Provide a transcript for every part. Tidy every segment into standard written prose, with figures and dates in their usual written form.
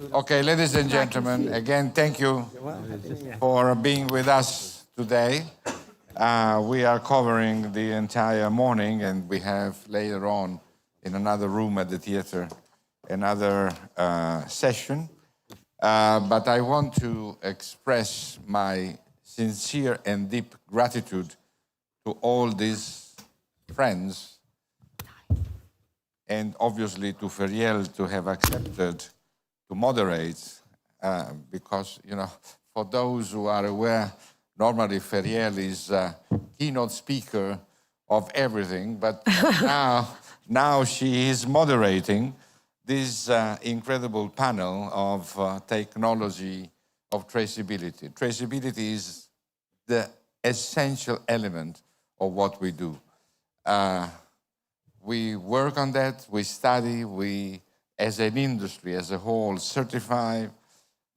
Okay, ladies and gentlemen, again, thank you for being with us today. We are covering the entire morning, and we have later on in another room at the theater another session. But I want to express my sincere and deep gratitude to all these friends, and obviously to Feriel to have accepted to moderate, because, you know, for those who are aware, normally Feriel is a keynote speaker of everything, but now she is moderating this incredible panel of technology of traceability. Traceability is the essential element of what we do. We work on that, we study, we, as an industry, as a whole, certify.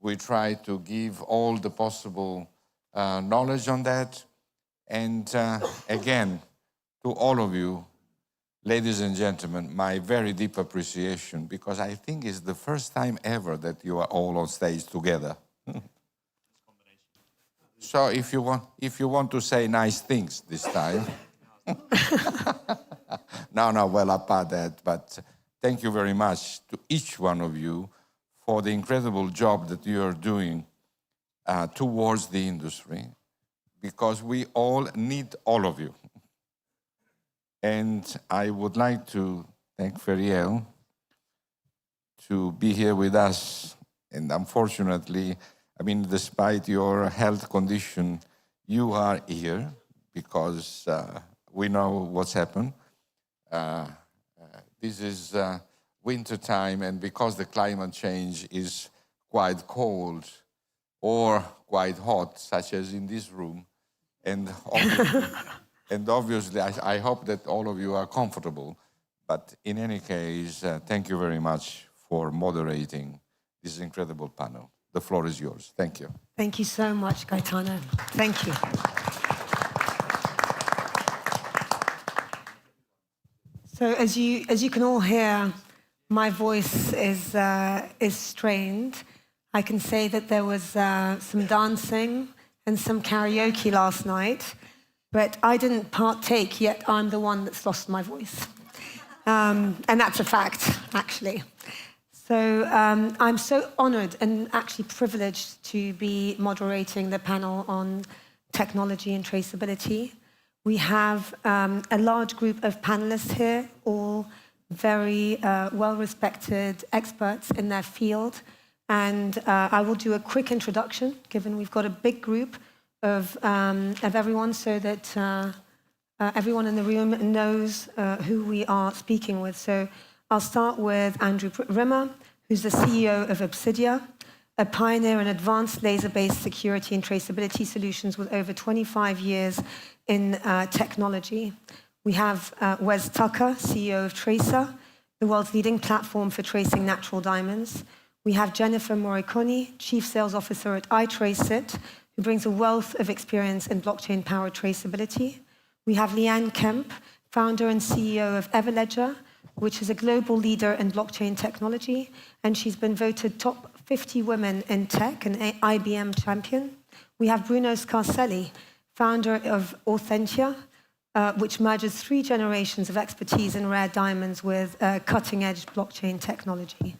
We try to give all the possible knowledge on that. And again, to all of you, ladies and gentlemen, my very deep appreciation, because I think it's the first time ever that you are all on stage together. So if you want to say nice things this time. No, well, apart that, but thank you very much to each one of you for the incredible job that you are doing towards the industry, because we all need all of you. And I would like to thank Feriel to be here with us. And unfortunately, I mean, despite your health condition, you are here because we know what's happened. This is winter time, and because the climate change is quite cold or quite hot, such as in this room, and obviously I hope that all of you are comfortable. But in any case, thank you very much for moderating this incredible panel. The floor is yours. Thank you. Thank you so much, Gaetano. Thank you. So as you can all hear, my voice is strained. I can say that there was some dancing and some karaoke last night, but I didn't partake, yet I'm the one that's lost my voice. And that's a fact, actually. So I'm so honored and actually privileged to be moderating the panel on technology and traceability. We have a large group of panelists here, all very well-respected experts in their field. And I will do a quick introduction, given we've got a big group of everyone, so that everyone in the room knows who we are speaking with. So I'll start with Andrew Rimmer, who's the CEO of Opsydia, a pioneer in advanced laser-based security and traceability solutions with over 25 years in technology. We have Wes Tucker, CEO of Tracr, the world's leading platform for tracing natural diamonds. We have Jennifer Moriconi, Chief Sales Officer at iTraceiT, who brings a wealth of experience in blockchain-powered traceability. We have Leanne Kemp, founder and CEO of Everledger, which is a global leader in blockchain technology, and she's been voted top 50 women in tech, an IBM champion. We have Bruno Scarselli, founder of Authentia, which merges 3 generations of expertise in rare diamonds with cutting-edge blockchain technology.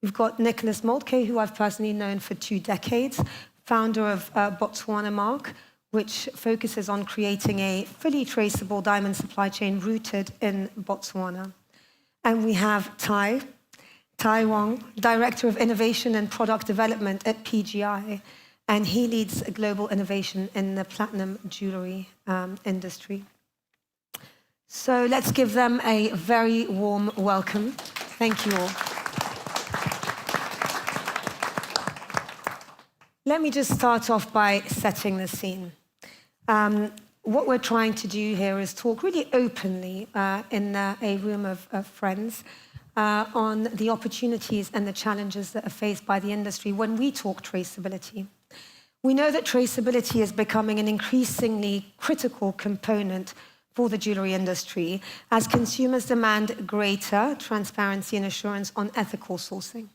We've got Nicholas Molkte, who I've personally known for 2 decades, founder of Botswanamark, which focuses on creating a fully traceable diamond supply chain rooted in Botswana. And we have Tai Wong, Director of Innovation and Product Development at PGI, and he leads global innovation in the platinum jewelry industry. So let's give them a very warm welcome. Thank you all. Let me just start off by setting the scene. What we're trying to do here is talk really openly in a room of friends on the opportunities and the challenges that are faced by the industry when we talk traceability. We know that traceability is becoming an increasingly critical component for the jewelry industry as consumers demand greater transparency and assurance on ethical sourcing.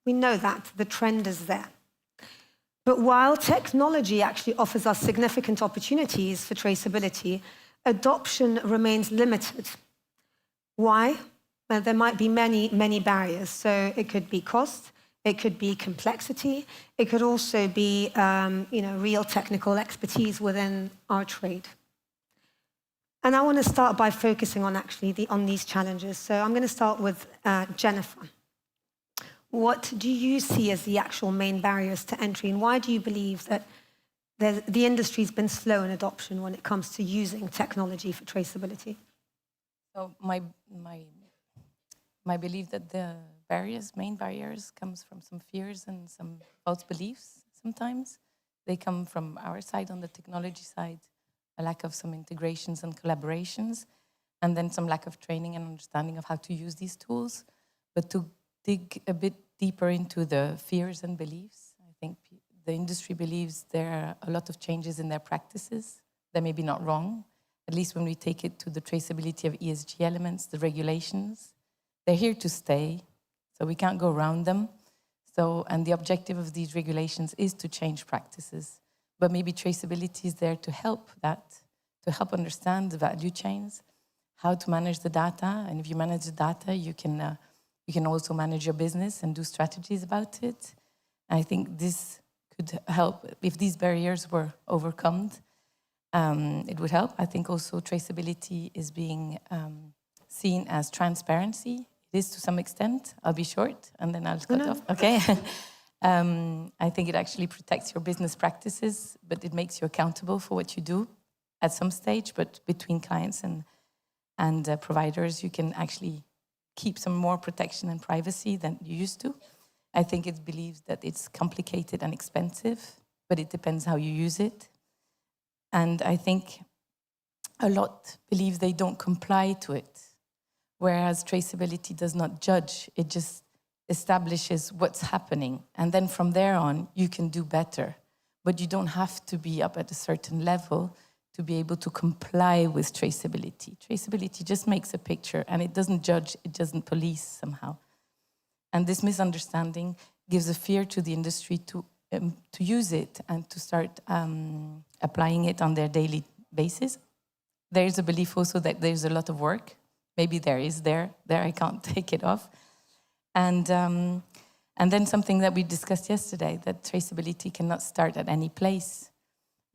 We know that. The trend is there. But while technology actually offers us significant opportunities for traceability, adoption remains limited. Why? Well, there might be many barriers. So it could be cost, it could be complexity, it could also be real technical expertise within our trade. And I want to start by focusing on on these challenges. So I'm going to start with Jennifer. What do you see as the actual main barriers to entry, and why do you believe that the industry's been slow in adoption when it comes to using technology for traceability? So my belief that the main barriers, comes from some fears and some false beliefs sometimes. They come from our side, on the technology side, a lack of some integrations and collaborations, and then some lack of training and understanding of how to use these tools. But to dig a bit deeper into the fears and beliefs, I think the industry believes there are a lot of changes in their practices. They may be not wrong, at least when we take it to the traceability of ESG elements, the regulations. They're here to stay, so we can't go around them. And the objective of these regulations is to change practices. But maybe traceability is there to help that, to help understand the value chains, how to manage the data. And if you manage the data, you can also manage your business and do strategies about it. And I think this could help. If these barriers were overcome, it would help. I think also traceability is being seen as transparency. It is to some extent. I'll be short, and then I'll cut off. Okay. I think it actually protects your business practices, but it makes you accountable for what you do at some stage. But between clients and providers, you can actually keep some more protection and privacy than you used to. I think it believes that it's complicated and expensive, but it depends how you use it. And I think a lot believe they don't comply to it, whereas traceability does not judge. It just establishes what's happening. And then from there on, you can do better. But you don't have to be up at a certain level to be able to comply with traceability. Traceability just makes a picture, and it doesn't judge, it doesn't police somehow. And this misunderstanding gives a fear to the industry to use it and to start applying it on their daily basis. There is a belief also that there's a lot of work. Maybe there I can't take it off. And then something that we discussed yesterday, that traceability cannot start at any place.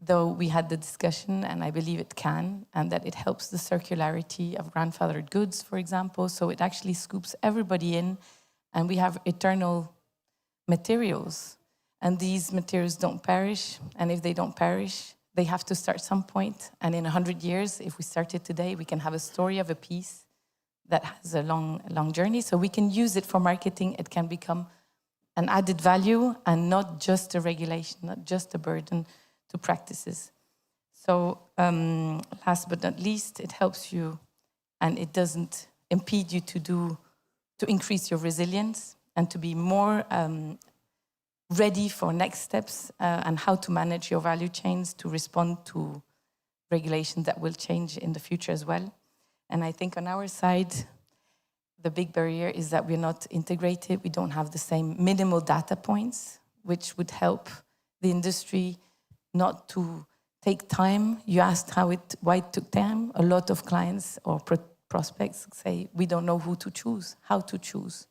Though we had the discussion, and I believe it can, and that it helps the circularity of grandfathered goods, for example. So it actually scoops everybody in, and we have eternal materials. And these materials don't perish, and if they don't perish, they have to start some point. And in 100 years, if we started today, we can have a story of a piece that has a long journey. So we can use it for marketing. It can become an added value and not just a regulation, not just a burden to practices. So last but not least, it helps you, and it doesn't impede you to increase your resilience and to be more ready for next steps and how to manage your value chains to respond to regulations that will change in the future as well. And I think on our side, the big barrier is that we're not integrated. We don't have the same minimal data points, which would help the industry not to take time. You asked why it took time. A lot of clients or prospects say, we don't know who to choose, how to choose.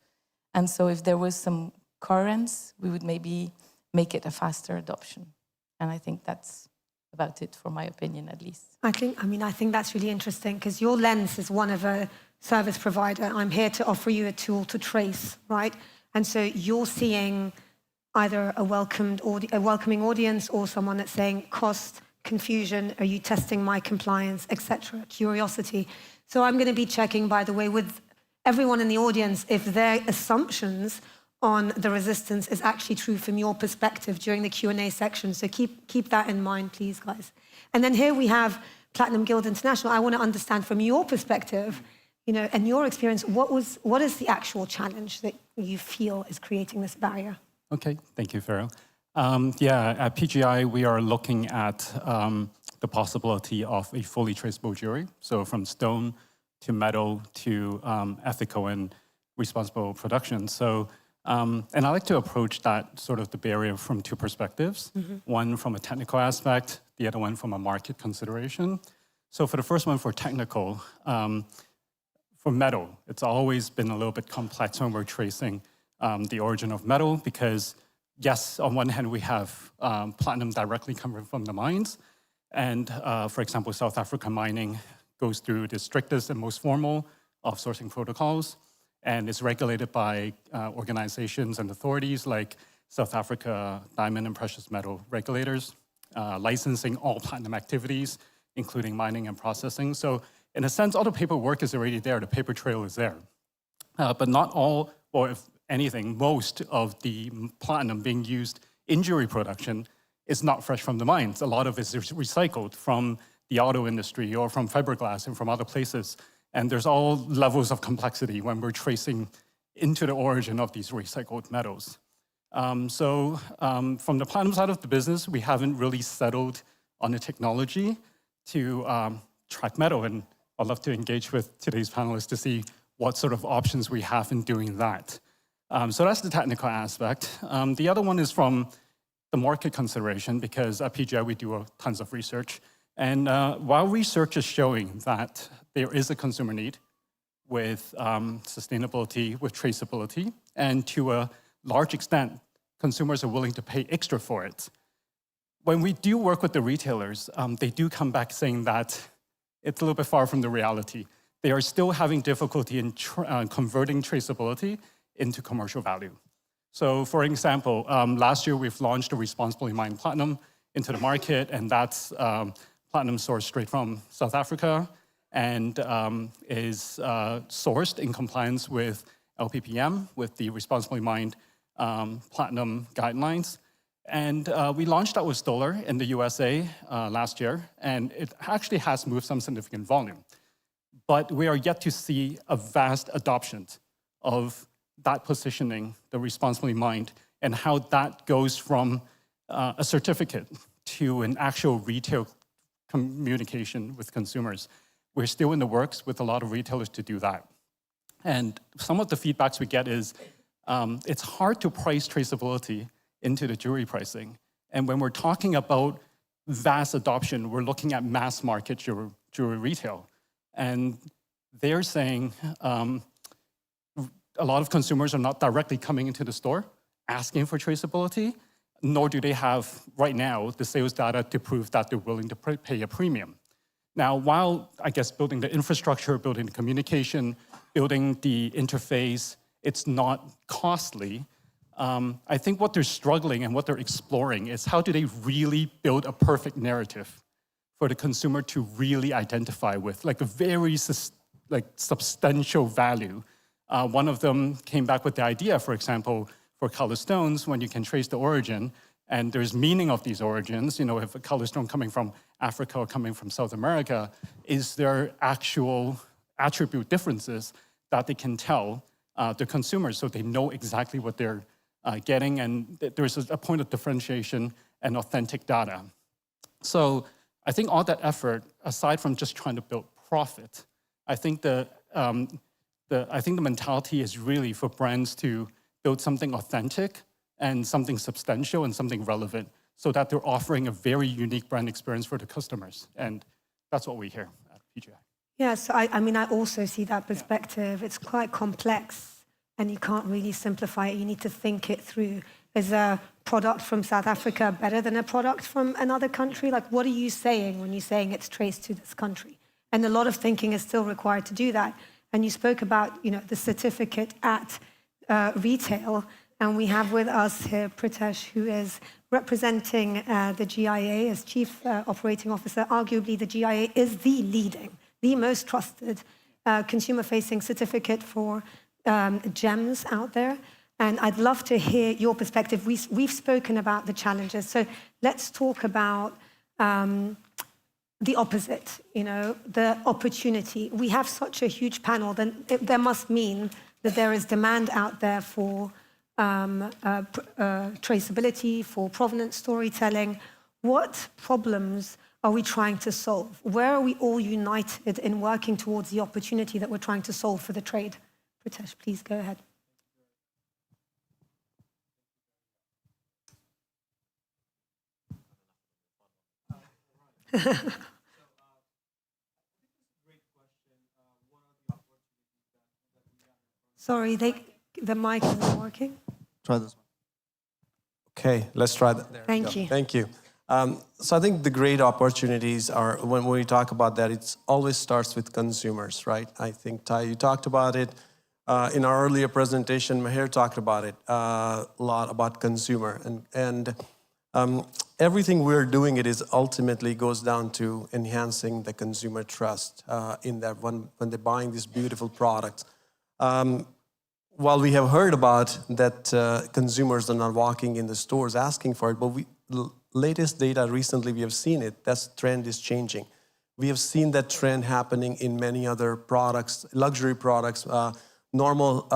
And so if there was some coherence, we would maybe make it a faster adoption. And I think that's about it, for my opinion, at least. I think that's really interesting, because your lens is one of a service provider. I'm here to offer you a tool to trace, right? And so you're seeing either a welcoming audience or someone that's saying cost, confusion, are you testing my compliance, etc., curiosity. So I'm going to be checking, by the way, with everyone in the audience if their assumptions on the resistance is actually true from your perspective during the Q&A section. So keep that in mind, please, guys. And then here we have Platinum Guild International. I want to understand from your perspective, and your experience, what is the actual challenge that you feel is creating this barrier? Okay, thank you, Feriel. At PGI, we are looking at the possibility of a fully traceable jewelry. So from stone to metal to ethical and responsible production. So And I like to approach that sort of the barrier from two perspectives, one from a technical aspect, the other one from a market consideration. So for the first one, for technical, for metal, it's always been a little bit complex when we're tracing the origin of metal because, yes, on one hand, we have platinum directly coming from the mines. And for example, South Africa mining goes through the strictest and most formal of sourcing protocols, and is regulated by organizations and authorities like South Africa Diamond and Precious Metal Regulators, licensing all platinum activities, including mining and processing. So in a sense, all the paperwork is already there, the paper trail is there. But not all, or if anything, most of the platinum being used in jewelry production is not fresh from the mines. A lot of it is recycled from the auto industry or from fiberglass and from other places. And there's all levels of complexity when we're tracing into the origin of these recycled metals. From the platinum side of the business, we haven't really settled on the technology to track metal. And I'd love to engage with today's panelists to see what sort of options we have in doing that. So that's the technical aspect. The other one is from the market consideration, because at PGI we do tons of research. And while research is showing that there is a consumer need with sustainability, with traceability, and to a large extent, consumers are willing to pay extra for it. When we do work with the retailers, they do come back saying that it's a little bit far from the reality. They are still having difficulty in converting traceability into commercial value. So for example, last year we've launched a responsibly mined platinum into the market, and that's platinum sourced straight from South Africa and is sourced in compliance with LPPM, with the responsibly mined platinum guidelines. And we launched that with Stoller in the USA last year, and it actually has moved some significant volume. But we are yet to see a vast adoption of that positioning, the responsibly mined, and how that goes from a certificate to an actual retail communication with consumers. We're still in the works with a lot of retailers to do that. And some of the feedbacks we get is it's hard to price traceability into the jewelry pricing. And when we're talking about vast adoption, we're looking at mass market jewelry retail. And they're saying a lot of consumers are not directly coming into the store asking for traceability, nor do they have, right now, the sales data to prove that they're willing to pay a premium. Now, while, I guess, building the infrastructure, building the communication, building the interface, it's not costly, I think what they're struggling and what they're exploring is how do they really build a perfect narrative for the consumer to really identify with, like a very substantial value. One of them came back with the idea, for example, for color stones, when you can trace the origin, and there's meaning of these origins, you know, if a color stone coming from Africa or coming from South America, is there actual attribute differences that they can tell the consumers so they know exactly what they're getting, and there's a point of differentiation and authentic data. So I think all that effort, aside from just trying to build profit, I think the mentality is really for brands to build something authentic and something substantial and something relevant so that they're offering a very unique brand experience for the customers. And that's what we hear at PGI. Yes, I mean, I also see that perspective. It's quite complex and you can't really simplify it. You need to think it through. Is a product from South Africa better than a product from another country? Like, what are you saying when you're saying it's traced to this country? And a lot of thinking is still required to do that. And you spoke about, you know, the certificate at retail. And we have with us here Pritesh, who is representing the GIA as Chief Operating Officer. Arguably, the GIA is the leading, the most trusted consumer-facing certificate for gems out there. And I'd love to hear your perspective. We've spoken about the challenges. So let's talk about the opposite, you know, the opportunity. We have such a huge panel, then there must mean that there is demand out there for traceability, for provenance storytelling. What problems are we trying to solve? Where are we all united in working towards the opportunity that we're trying to solve for the trade? Pritesh, please go ahead. Sorry, the mic isn't working. Try this one. Okay, let's try that. There we Thank go. you. Thank you. So I think the great opportunities are, when we talk about that, it always starts with consumers, right? I think, Ty, you talked about it. In our earlier presentation, Maher talked about it a lot, about consumer. And everything we're doing, it is ultimately goes down to enhancing the consumer trust in that when they're buying these beautiful products. While we have heard about that consumers are not walking in the stores asking for it, but latest data recently we have seen it, that trend is changing. We have seen that trend happening in many other products, luxury products, normal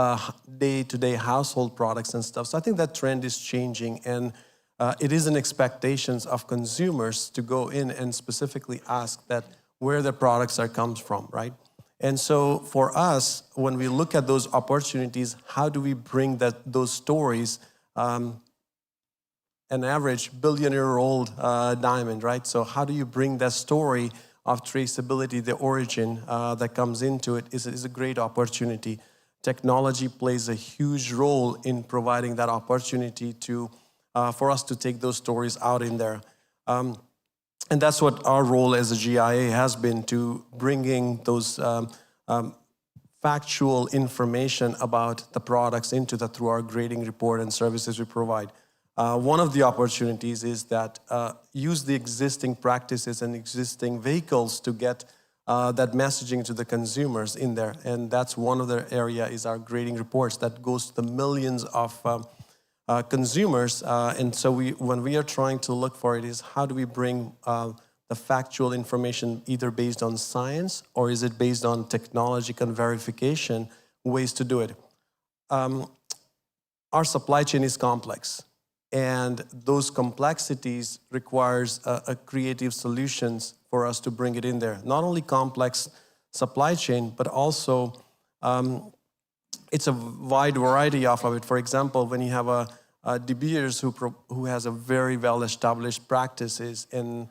day-to-day household products and stuff. So I think that trend is changing, and it is an expectation of consumers to go in and specifically ask that where the products comes from, right? And so for us, when we look at those opportunities, how do we bring those stories, an average billion-year-old diamond, right? So how do you bring that story of traceability, the origin that comes into it is a great opportunity. Technology plays a huge role in providing that opportunity for us to take those stories out in there. And that's what our role as a GIA has been, to bringing those factual information about the products through our grading report and services we provide. One of the opportunities is that use the existing practices and existing vehicles to get that messaging to the consumers in there. And that's one of the area is our grading reports that goes to the millions of consumers. And so when we are trying to look for it is how do we bring the factual information either based on science or is it based on technological verification ways to do it. Our supply chain is complex, and those complexities requires a creative solutions for us to bring it in there. Not only complex supply chain, but also it's a wide variety of it. For example, when you have a De Beers who has a very well-established practices and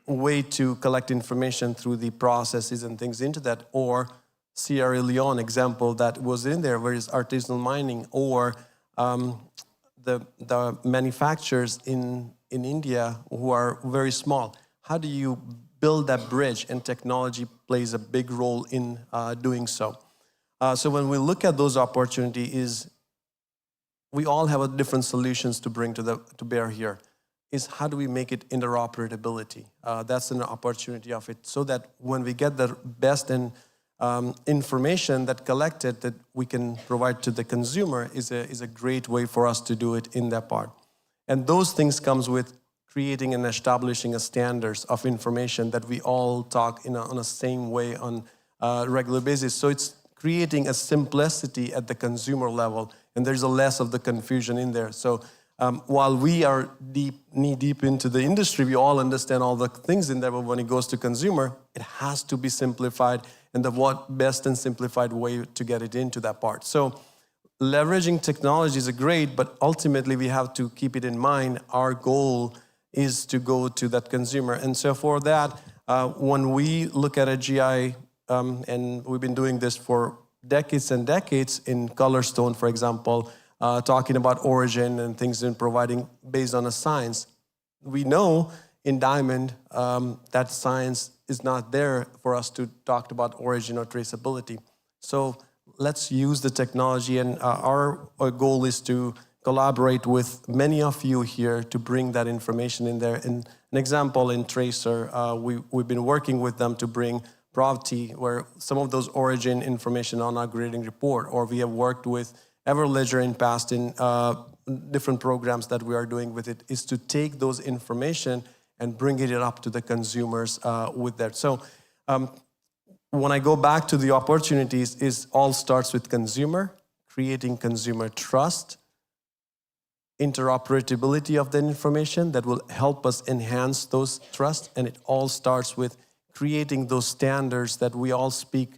way to collect information through the processes and things into that, or Sierra Leone example that was in there, where it's artisanal mining, or the manufacturers in India who are very small. How do you build that bridge? And technology plays a big role in doing so. So when we look at those opportunities, we all have different solutions to bring to bear here. Is how do we make it interoperability? That's an opportunity of it, so that when we get the best information that collected that we can provide to the consumer is a great way for us to do it in that part. And those things comes with creating and establishing a standards of information that we all talk on a same way on a regular basis. So it's creating a simplicity at the consumer level, and there's a less of the confusion in there. So while we are knee-deep into the industry, we all understand all the things in there, but when it goes to consumer, it has to be simplified, and the best and simplified way to get it into that part. So leveraging technology is great, but ultimately we have to keep it in mind. Our goal is to go to that consumer. And so for that, when we look at a GI, and we've been doing this for decades and decades in Colorstone, for example, talking about origin and things and providing based on a science. We know in diamond that science is not there for us to talk about origin or traceability. So let's use the technology, and our goal is to collaborate with many of you here to bring that information in there. And an example in Tracr, we've been working with them to bring Provenance, where some of those origin information on our grading report, or we have worked with Everledger in past in different programs that we are doing with it, is to take those information and bring it up to the consumers with that. So when I go back to the opportunities, it all starts with consumer, creating consumer trust, interoperability of the information that will help us enhance those trust, and it all starts with creating those standards that we all speak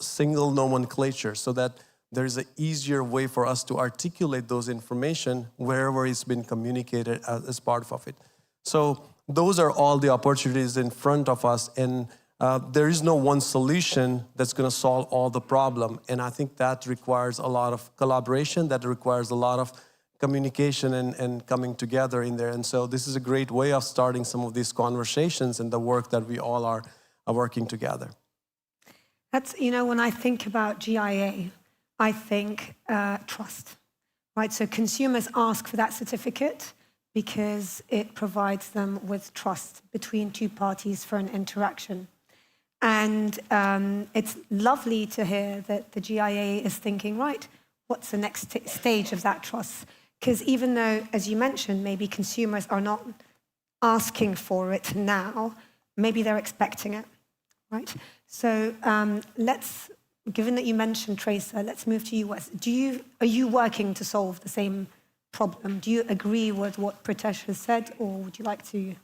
single nomenclature, so that there's an easier way for us to articulate those information wherever it's been communicated as part of it. So those are all the opportunities in front of us, and there is no one solution that's going to solve all the problem. And I think that requires a lot of collaboration, that requires a lot of communication and coming together in there. And so this is a great way of starting some of these conversations and the work that we all are working together. That's, you know, when I think about GIA, I think trust, right? So consumers ask for that certificate because it provides them with trust between two parties for an interaction. And it's lovely to hear that the GIA is thinking, right, what's the next stage of that trust? Because even though, as you mentioned, maybe consumers are not asking for it now, maybe they're expecting it, right? So given that you mentioned Tracer, let's move to you, Wes. Are you working to solve the same problem? Do you agree with what Pritesh has said, or would you like to?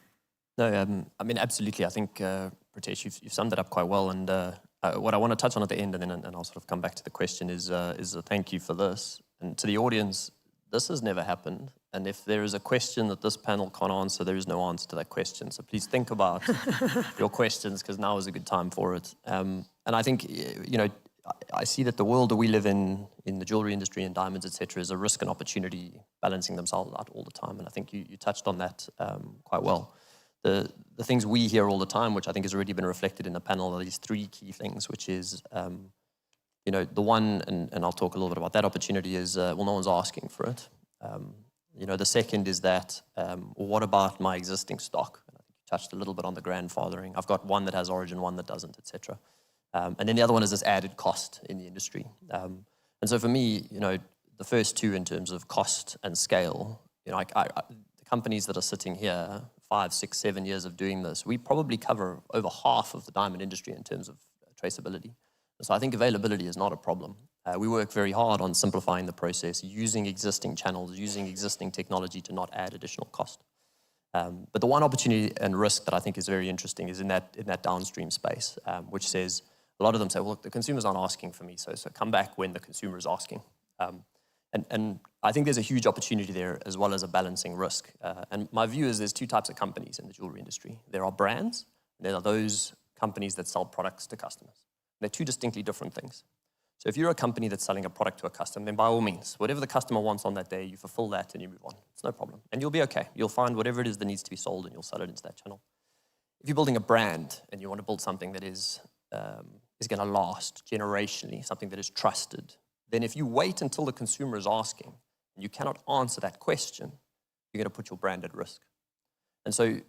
No, I mean, absolutely. I think, Pritesh, you've summed it up quite well. And what I want to touch on at the end, and I'll sort of come back to the question, is a thank you for this. And to the audience, this has never happened. And if there is a question that this panel can't answer, there is no answer to that question. So please think about your questions, because now is a good time for it. And I think, you know, I see that the world that we live in the jewelry industry and diamonds, et cetera, is a risk and opportunity balancing themselves out all the time. And I think you touched on that quite well. The things we hear all the time, which I think has already been reflected in the panel, are these three key things, which is, you know, the one, and I'll talk a little bit about that opportunity, is, well, no one's asking for it. You know, the second is that, well, what about my existing stock? And I think you touched a little bit on the grandfathering. I've got one that has origin, one that doesn't, et cetera. And then the other one is this added cost in the industry. And so for me, you know, the first two in terms of cost and scale, you know, the companies that are sitting here, 5, 6, 7 years of doing this, we probably cover over half of the diamond industry in terms of traceability. So I think availability is not a problem. We work very hard on simplifying the process, using existing channels, using existing technology to not add additional cost. But the one opportunity and risk that I think is very interesting is in that downstream space, which says, a lot of them say, well, look, the consumers aren't asking for me, so come back when the consumer is asking. And I think there's a huge opportunity there as well as a balancing risk. And my view is there's two types of companies in the jewelry industry. There are brands, and there are those companies that sell products to customers. They're two distinctly different things. So if you're a company that's selling a product to a customer, then by all means, whatever the customer wants on that day, you fulfill that and you move on. It's no problem. And you'll be okay. You'll find whatever it is that needs to be sold and you'll sell it into that channel. If you're building a brand and you want to build something that is going to last generationally, something that is trusted, then if you wait until the consumer is asking and you cannot answer that question, you're going to put your brand at risk. And so,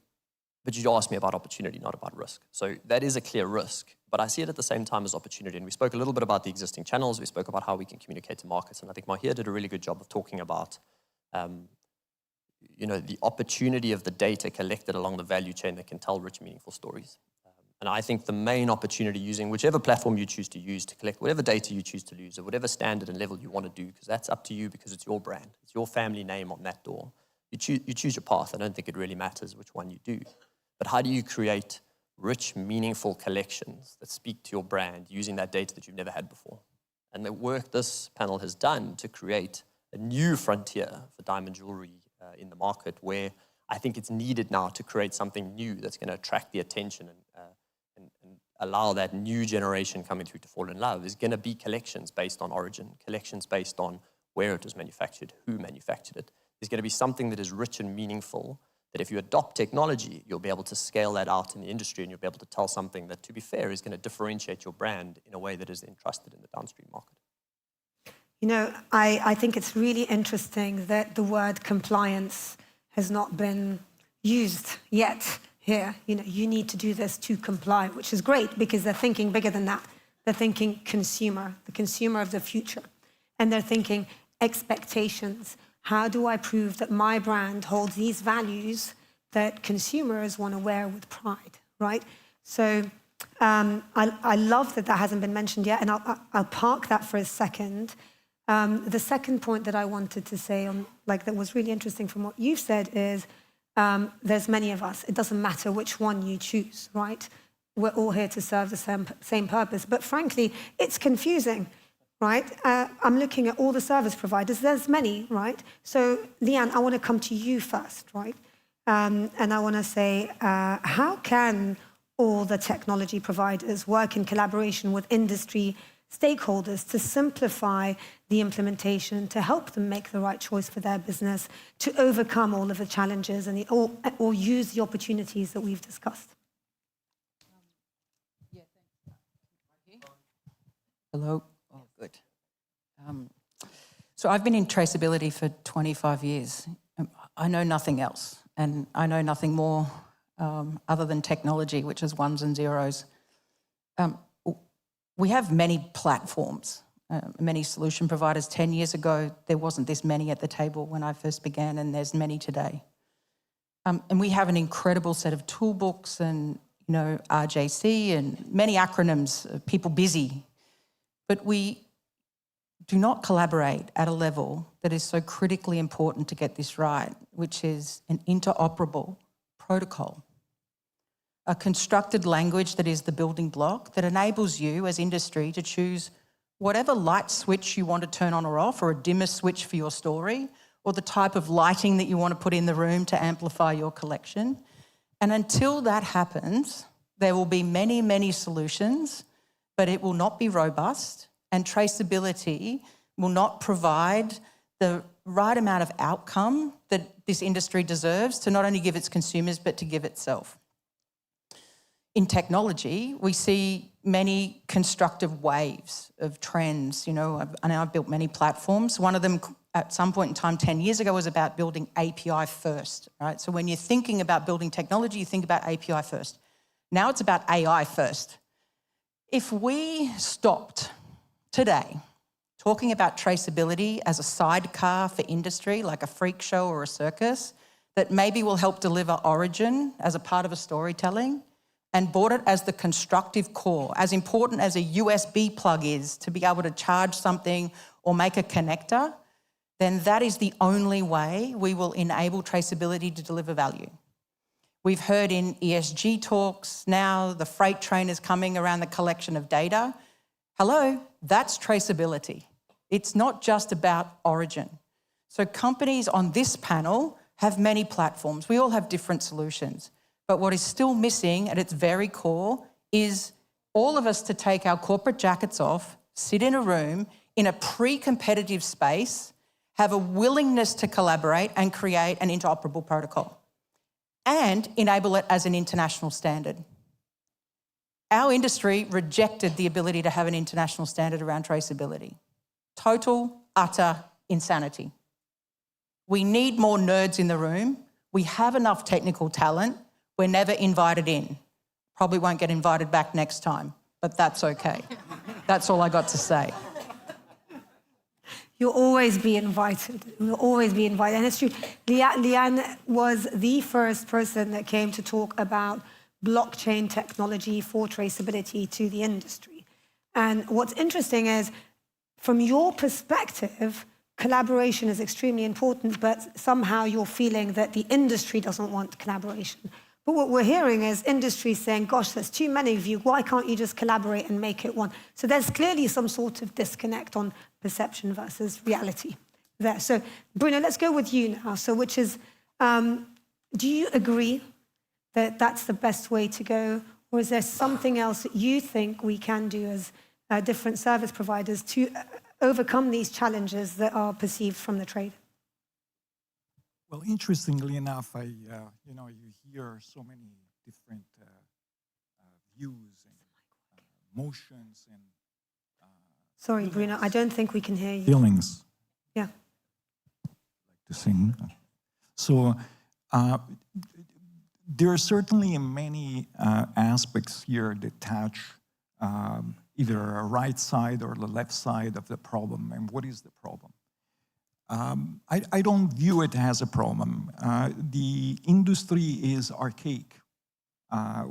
but you asked me about opportunity, not about risk. So that is a clear risk, but I see it at the same time as opportunity. And we spoke a little bit about the existing channels. We spoke about how we can communicate to markets. And I think Mahir did a really good job of talking about, you know, the opportunity of the data collected along the value chain that can tell rich, meaningful stories. And I think the main opportunity using whichever platform you choose to use to collect whatever data you choose to use or whatever standard and level you want to do, because that's up to you because it's your brand. It's your family name on that door. You choose your path. I don't think it really matters which one you do. But how do you create rich, meaningful collections that speak to your brand using that data that you've never had before? And the work this panel has done to create a new frontier for diamond jewelry in the market, where I think it's needed now to create something new that's going to attract the attention and allow that new generation coming through to fall in love, is going to be collections based on origin, collections based on where it was manufactured, who manufactured it. There's going to be something that is rich and meaningful, that if you adopt technology, you'll be able to scale that out in the industry and you'll be able to tell something that, to be fair, is going to differentiate your brand in a way that is then trusted in the downstream market. You know, I think it's really interesting that the word compliance has not been used yet here. You know, you need to do this to comply, which is great because they're thinking bigger than that. They're thinking consumer, the consumer of the future. And they're thinking expectations. How do I prove that my brand holds these values that consumers want to wear with pride, right? So I love that hasn't been mentioned yet, and I'll park that for a second. The second point that I wanted to say, that was really interesting from what you've said, is there's many of us. It doesn't matter which one you choose, right? We're all here to serve the same purpose. But frankly, it's confusing, right? I'm looking at all the service providers. There's many, right? So, Leanne, I want to come to you first, right? And I want to say, how can all the technology providers work in collaboration with industry stakeholders to simplify the implementation, to help them make the right choice for their business, to overcome all of the challenges and or use the opportunities that we've discussed? Hello. Oh, good. So I've been in traceability for 25 years. I know nothing else, and I know nothing more other than technology, which is ones and zeros. We have many platforms, many solution providers. 10 years ago, there wasn't this many at the table when I first began, and there's many today. And we have an incredible set of toolbooks and, you know, RJC and many acronyms, people busy. But we do not collaborate at a level that is so critically important to get this right, which is an interoperable protocol. A constructed language that is the building block that enables you as industry to choose whatever light switch you want to turn on or off, or a dimmer switch for your story, or the type of lighting that you want to put in the room to amplify your collection. And until that happens, there will be many, many solutions, but it will not be robust, and traceability will not provide the right amount of outcome that this industry deserves to not only give its consumers, but to give itself. In technology, we see many constructive waves of trends. You know, I've built many platforms. One of them at some point in time 10 years ago was about building API first, right? So when you're thinking about building technology, you think about API first. Now it's about AI first. If we stopped today talking about traceability as a sidecar for industry, like a freak show or a circus, that maybe will help deliver origin as a part of a storytelling, and bought it as the constructive core, as important as a USB plug is to be able to charge something or make a connector, then that is the only way we will enable traceability to deliver value. We've heard in ESG talks now, the freight train is coming around the collection of data. Hello, that's traceability. It's not just about origin. So companies on this panel have many platforms. We all have different solutions. But what is still missing at its very core is all of us to take our corporate jackets off, sit in a room in a pre-competitive space, have a willingness to collaborate and create an interoperable protocol, and enable it as an international standard. Our industry rejected the ability to have an international standard around traceability. Total, utter insanity. We need more nerds in the room. We have enough technical talent. We're never invited in. Probably won't get invited back next time, but that's okay. That's all I got to say. You'll always be invited. You'll always be invited. And it's true. Leanne was the first person that came to talk about blockchain technology for traceability to the industry. And what's interesting is, from your perspective, collaboration is extremely important, but somehow you're feeling that the industry doesn't want collaboration. But what we're hearing is industry saying, gosh, there's too many of you. Why can't you just collaborate and make it one? So there's clearly some sort of disconnect on perception versus reality there. So Bruno, let's go with you now. So which is, do you agree that that's the best way to go? Or is there something else that you think we can do as different service providers to overcome these challenges that are perceived from the trade? Well, interestingly enough, you hear so many different views and motions and Sorry, Bruno, I don't think we can hear you. Feelings. Yeah. Like to sing. So there are certainly many aspects here that touch either a right side or the left side of the problem. And what is the problem? I don't view it as a problem. The industry is archaic.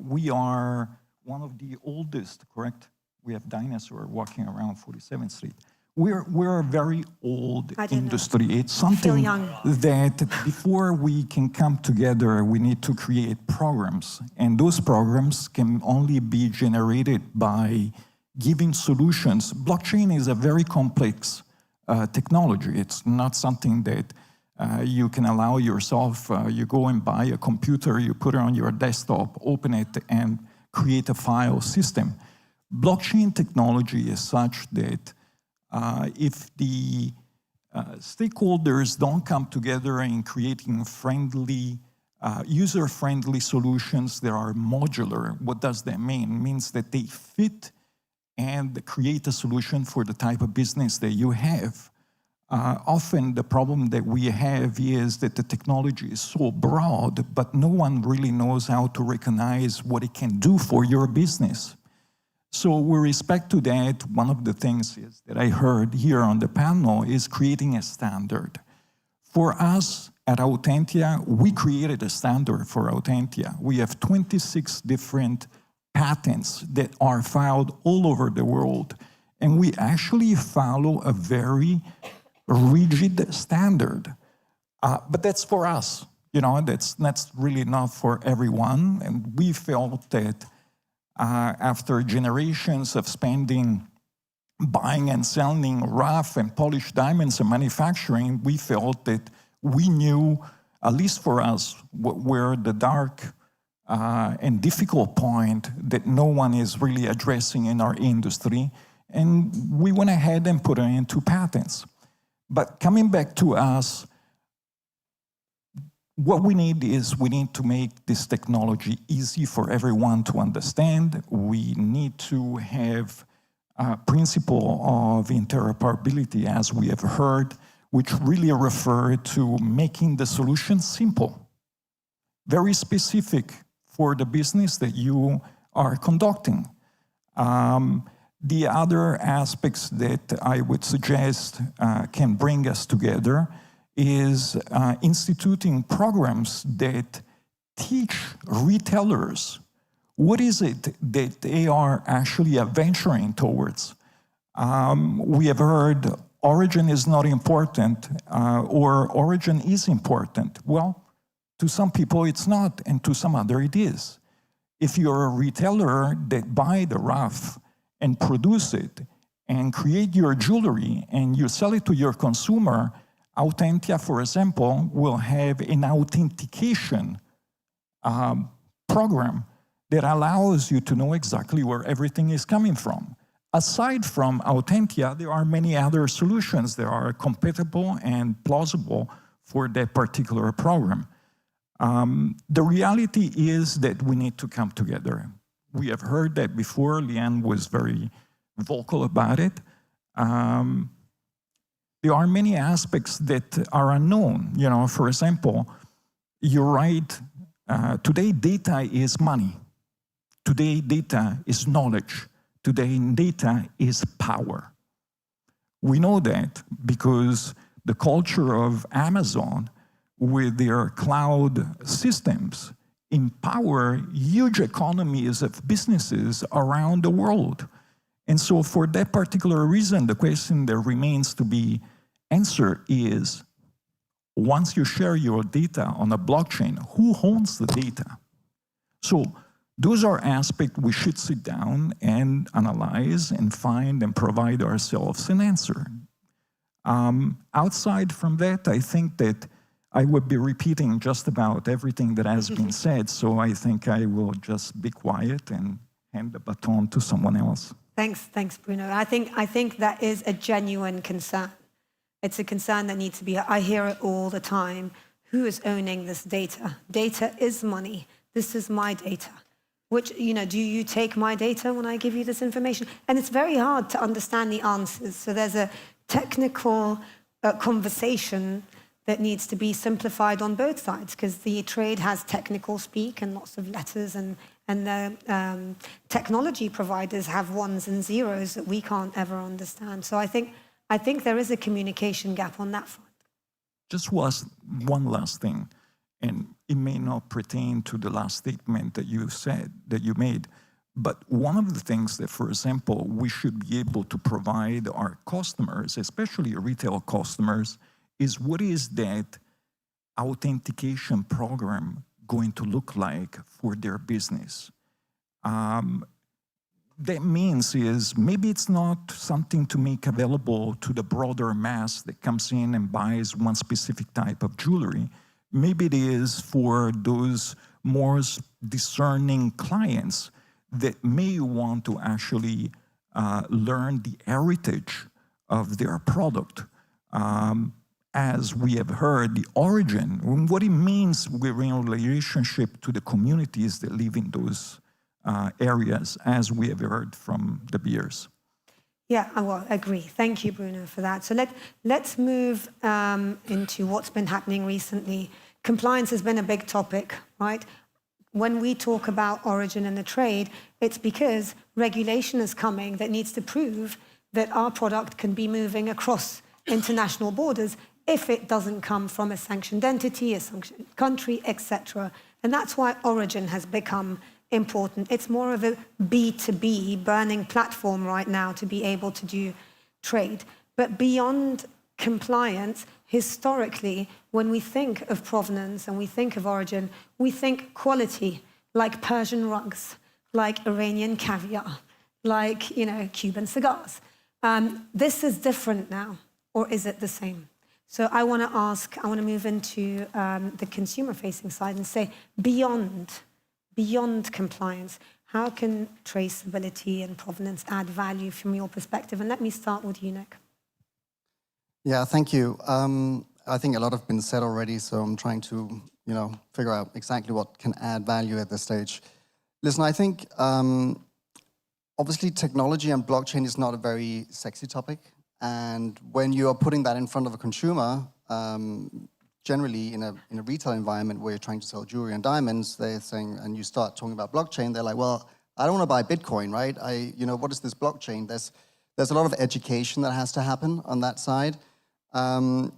We are one of the oldest, correct? We have dinosaurs walking around 47th Street. We're a very old industry. It's something that before we can come together, we need to create programs. And those programs can only be generated by giving solutions. Blockchain is a very complex technology. It's not something that You can allow yourself, you go and buy a computer, you put it on your desktop, open it, and create a file system. Blockchain technology is such that if the stakeholders don't come together in creating friendly, user-friendly solutions that are modular, what does that mean? It means that they fit and create a solution for the type of business that you have. Often the problem that we have is that the technology is so broad, but no one really knows how to recognize what it can do for your business. So with respect to that, one of the things is that I heard here on the panel is creating a standard. For us at Authentia, we created a standard for Authentia. We have 26 different patents that are filed all over the world, and we actually follow a very rigid standard. But that's for us, you know, that's really not for everyone. And we felt that after generations of spending, buying and selling rough and polished diamonds and manufacturing, we felt that we knew, at least for us, where the dark and difficult point that no one is really addressing in our industry. And we went ahead and put it into patents. But coming back to us, what we need is we need to make this technology easy for everyone to understand. We need to have a principle of interoperability, as we have heard, which really refer to making the solution simple, very specific for the business that you are conducting. The other aspects that I would suggest can bring us together is instituting programs that teach retailers what is it that they are actually venturing towards. We have heard origin is not important or origin is important. Well, to some people it's not, and to some other it is. If you're a retailer that buy the rough and produce it and create your jewelry and you sell it to your consumer, Authentia, for example, will have an authentication program that allows you to know exactly where everything is coming from. Aside from Authentia, there are many other solutions that are compatible and plausible for that particular program. The reality is that we need to come together. We have heard that before. Leanne was very vocal about it. There are many aspects that are unknown. You know, for example, you're right. Today, data is money. Today, data is knowledge. Today, data is power. We know that because the culture of Amazon with their cloud systems empower huge economies of businesses around the world. And so for that particular reason, the question that remains to be answered is, once you share your data on a blockchain, who owns the data? So those are aspects we should sit down and analyze and find and provide ourselves an answer. Outside from that, I think that I would be repeating just about everything that has been said, so I think I will just be quiet and hand the baton to someone else. Thanks, Bruno. I think that is a genuine concern. It's a concern that needs to be, I hear it all the time. Who is owning this data? Data is money. This is my data. Which, you know, do you take my data when I give you this information? And it's very hard to understand the answers. So there's a technical conversation that needs to be simplified on both sides, because the trade has technical speak and lots of letters, and the technology providers have ones and zeros that we can't ever understand. So I think there is a communication gap on that front. Just one last thing, and it may not pertain to the last statement that you said, that you made, but one of the things that, for example, we should be able to provide our customers, especially retail customers, is what is that authentication program going to look like for their business? that means is maybe it's not something to make available to the broader mass that comes in and buys one specific type of jewelry. Maybe it is for those more discerning clients that may want to actually learn the heritage of their product. As we have heard, the origin, what it means in relationship to the communities that live in those areas, as we have heard from the beers. Yeah, well, I agree. Thank you, Bruno, for that. So let's move into what's been happening recently. Compliance has been a big topic, right? When we talk about origin in the trade, it's because regulation is coming that needs to prove that our product can be moving across international borders if it doesn't come from a sanctioned entity, a sanctioned country, etc. And that's why origin has become important. It's more of a B2B burning platform right now to be able to do trade. But beyond compliance, historically, when we think of provenance and we think of origin, we think quality, like Persian rugs, like Iranian caviar, like, Cuban cigars. This is different now, or is it the same? So I want to move into the consumer-facing side and say, beyond compliance, how can traceability and provenance add value from your perspective? And let me start with you, Nick. Yeah, thank you. I think a lot have been said already, so I'm trying to, figure out exactly what can add value at this stage. Listen, I think obviously technology and blockchain is not a very sexy topic. And when you are putting that in front of a consumer, generally in a retail environment where you're trying to sell jewelry and diamonds, they're saying, and you start talking about blockchain, they're like, well, I don't want to buy Bitcoin, right? What is this blockchain? There's a lot of education that has to happen on that side. And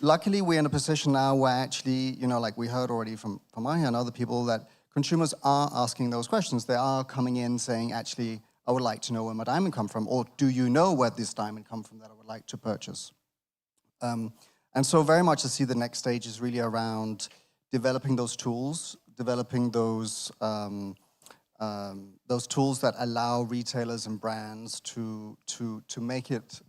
luckily we're in a position now where actually, like we heard already from Maya and other people, that consumers are asking those questions. They are coming in saying, actually, I would like to know where my diamond come from, or do you know where this diamond come from that I would like to purchase? And so very much I see the next stage is really around developing those tools, developing those tools that allow retailers and brands to make it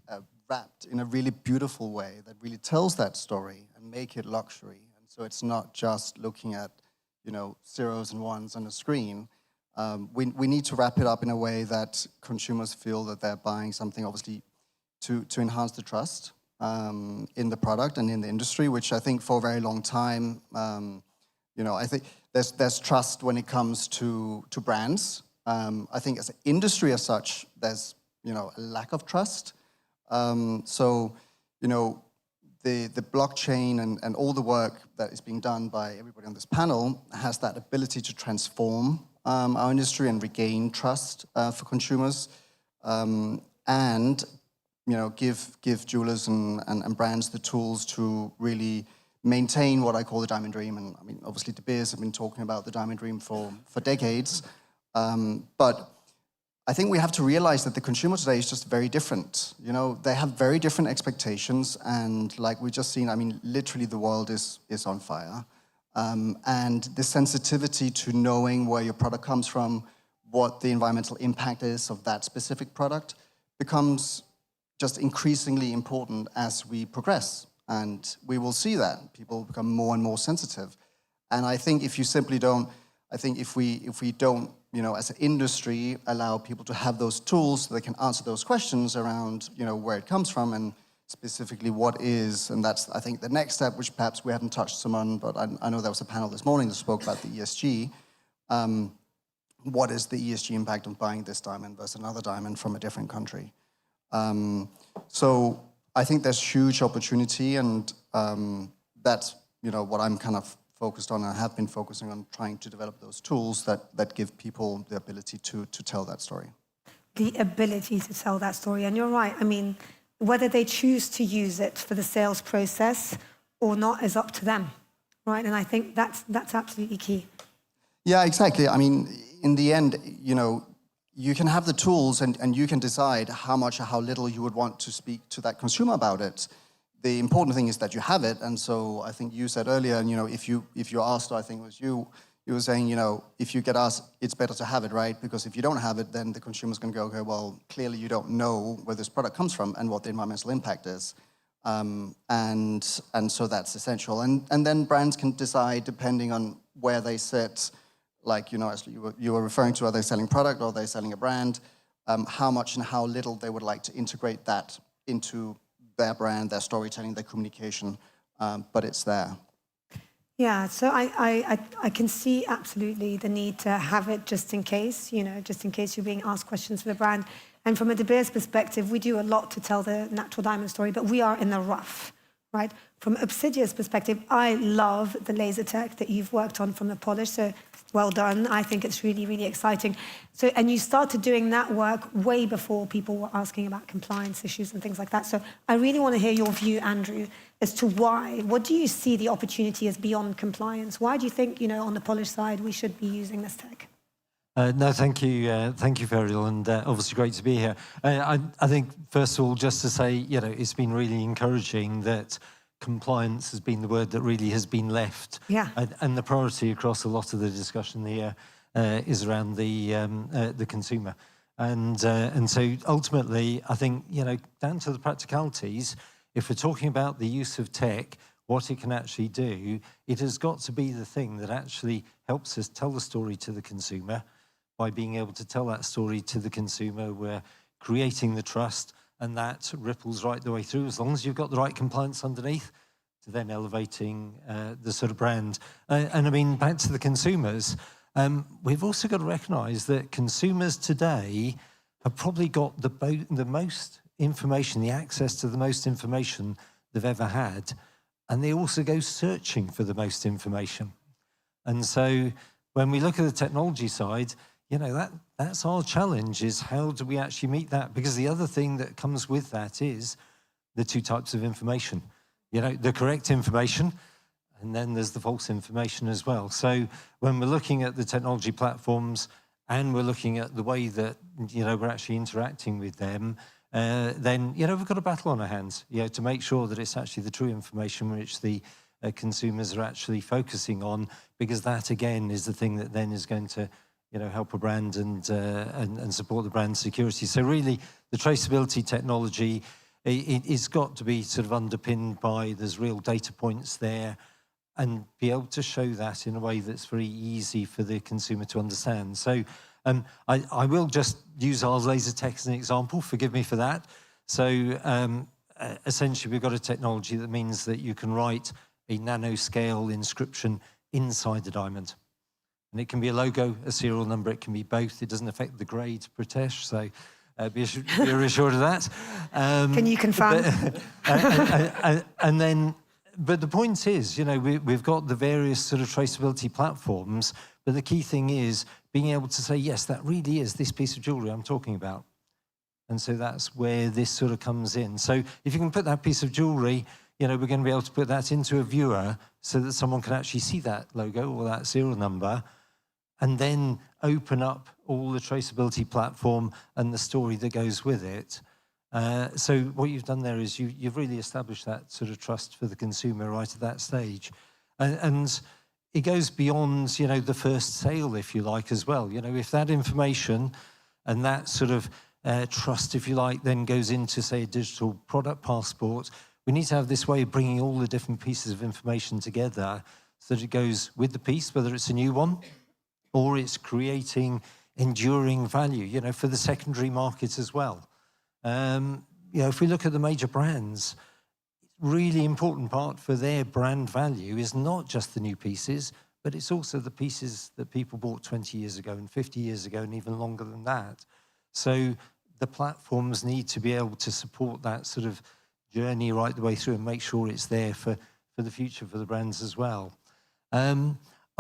wrapped in a really beautiful way that really tells that story and make it luxury. And so it's not just looking at, zeros and ones on a screen. We need to wrap it up in a way that consumers feel that they're buying something, obviously, to enhance the trust in the product and in the industry, which I think for a very long time, I think there's trust when it comes to brands. I think as an industry as such, there's a lack of trust. The blockchain and all the work that is being done by everybody on this panel has that ability to transform our industry and regain trust for consumers, and give jewelers and brands the tools to really maintain what I call the diamond dream. And I mean, obviously De Beers have been talking about the diamond dream for decades, but I think we have to realize that the consumer today is just very different. They have very different expectations, and like we just seen, I mean, literally the world is on fire. And the sensitivity to knowing where your product comes from, what the environmental impact is of that specific product, becomes just increasingly important as we progress. And we will see that people become more and more sensitive. And I think if you simply don't, if we don't, as an industry, allow people to have those tools so they can answer those questions around, where it comes from and specifically what is, and that's, I think, the next step, which perhaps we haven't touched some on, but I know there was a panel this morning that spoke about the ESG. What is the ESG impact of buying this diamond versus another diamond from a different country? So I think there's huge opportunity, and that's, what I'm kind of focused on. I have been focusing on trying to develop those tools that give people the ability to tell that story. The ability to tell that story. And you're right. I mean, whether they choose to use it for the sales process or not is up to them, right? And I think that's absolutely key. Yeah, exactly. I mean, in the end, you can have the tools and you can decide how much or how little you would want to speak to that consumer about it. The important thing is that you have it, and so I think you said earlier, if you asked, I think it was you, he was saying, you know, if you get us, it's better to have it, right? Because if you don't have it, then the consumer's going to go, okay, well, clearly you don't know where this product comes from and what the environmental impact is. And so that's essential. And then brands can decide, depending on where they sit, like, you know, as you were referring to, are they selling product or are they selling a brand, how much and how little they would like to integrate that into their brand, their storytelling, their communication, but it's there. Yeah, so I can see absolutely the need to have it just in case, you know, just in case you're being asked questions for the brand. And from a De Beers perspective, we do a lot to tell the natural diamond story, but we are in the rough, right? From Opsydia's perspective, I love the laser tech that you've worked on from the polish, so well done. I think it's really, really exciting. So, and you started doing that work way before people were asking about compliance issues and things like that. So I really want to hear your view, Andrew, as to why. What do you see the opportunity as beyond compliance? Why do you think, you know, on the polish side, we should be using this tech? No, thank you, Feriel, and obviously great to be here. I think, first of all, just to say, you know, it's been really encouraging that compliance has been the word that really has been left. Yeah. And the priority across a lot of the discussion here is around the consumer. And so ultimately, I think, you know, down to the practicalities, if we're talking about the use of tech, what it can actually do, it has got to be the thing that actually helps us tell the story to the consumer. By being able to tell that story to the consumer, we're creating the trust, and that ripples right the way through, as long as you've got the right compliance underneath, to then elevating the sort of brand. And I mean, back to the consumers, we've also got to recognise that consumers today have probably got the most information, the access to the most information they've ever had, and they also go searching for the most information. And so when we look at the technology side, you know, that's our challenge, is how do we actually meet that? Because the other thing that comes with that is the two types of information. You know, the correct information, and then there's the false information as well. So when we're looking at the technology platforms and we're looking at the way that, you know, we're actually interacting with them, then, you know, we've got a battle on our hands, you know, to make sure that it's actually the true information which the consumers are actually focusing on, because that, again, is the thing that then is going to, you know, help a brand and support the brand security. So really, the traceability technology, it's got to be sort of underpinned by, there's real data points there, and be able to show that in a way that's very easy for the consumer to understand. So I will just use our laser tech as an example, forgive me for that. So essentially, we've got a technology that means that you can write a nanoscale inscription inside the diamond. And it can be a logo, a serial number, it can be both. It doesn't affect the grade, Pritesh, so be reassured of that. Can you confirm? And then, but the point is, you know, we've got the various sort of traceability platforms, but the key thing is being able to say, yes, that really is this piece of jewelry I'm talking about. And so that's where this sort of comes in. So if you can put that piece of jewelry, you know, we're going to be able to put that into a viewer so that someone can actually see that logo or that serial number, and then open up all the traceability platform and the story that goes with it. So what you've done there is you've really established that sort of trust for the consumer right at that stage. And it goes beyond, you know, the first sale, if you like, as well. You know, if that information and that sort of trust, if you like, then goes into, say, a digital product passport, we need to have this way of bringing all the different pieces of information together so that it goes with the piece, whether it's a new one or it's creating enduring value, you know, for the secondary market as well. You know, if we look at the major brands, really important part for their brand value is not just the new pieces, but it's also the pieces that people bought 20 years ago and 50 years ago and even longer than that. So the platforms need to be able to support that sort of journey right the way through and make sure it's there for the future for the brands as well.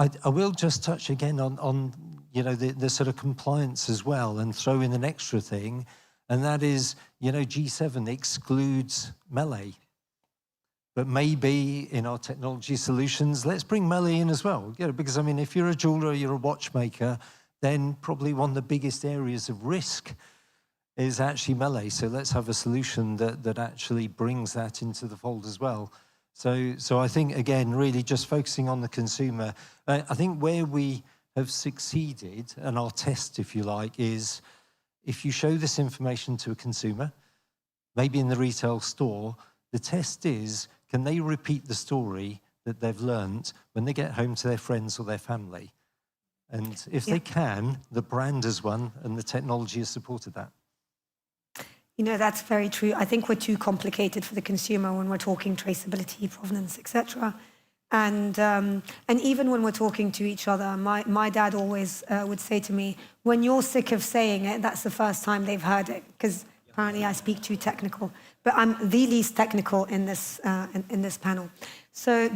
I will just touch again on you know, the sort of compliance as well, and throw in an extra thing, and that is, you know, G7 excludes melee. But maybe in our technology solutions, let's bring melee in as well. You know, because I mean, if you're a jeweler, you're a watchmaker, then probably one of the biggest areas of risk is actually melee. So let's have a solution that actually brings that into the fold as well. So I think, again, really just focusing on the consumer. I think where we have succeeded, and our test, if you like, is if you show this information to a consumer, maybe in the retail store, the test is, can they repeat the story that they've learnt when they get home to their friends or their family? And if they can, the brand has won and the technology has supported that. You know, that's very true. I think we're too complicated for the consumer when we're talking traceability, provenance, etc. And even when we're talking to each other, my dad always would say to me, when you're sick of saying it, that's the first time they've heard it, because apparently I speak too technical. But I'm the least technical in this panel. So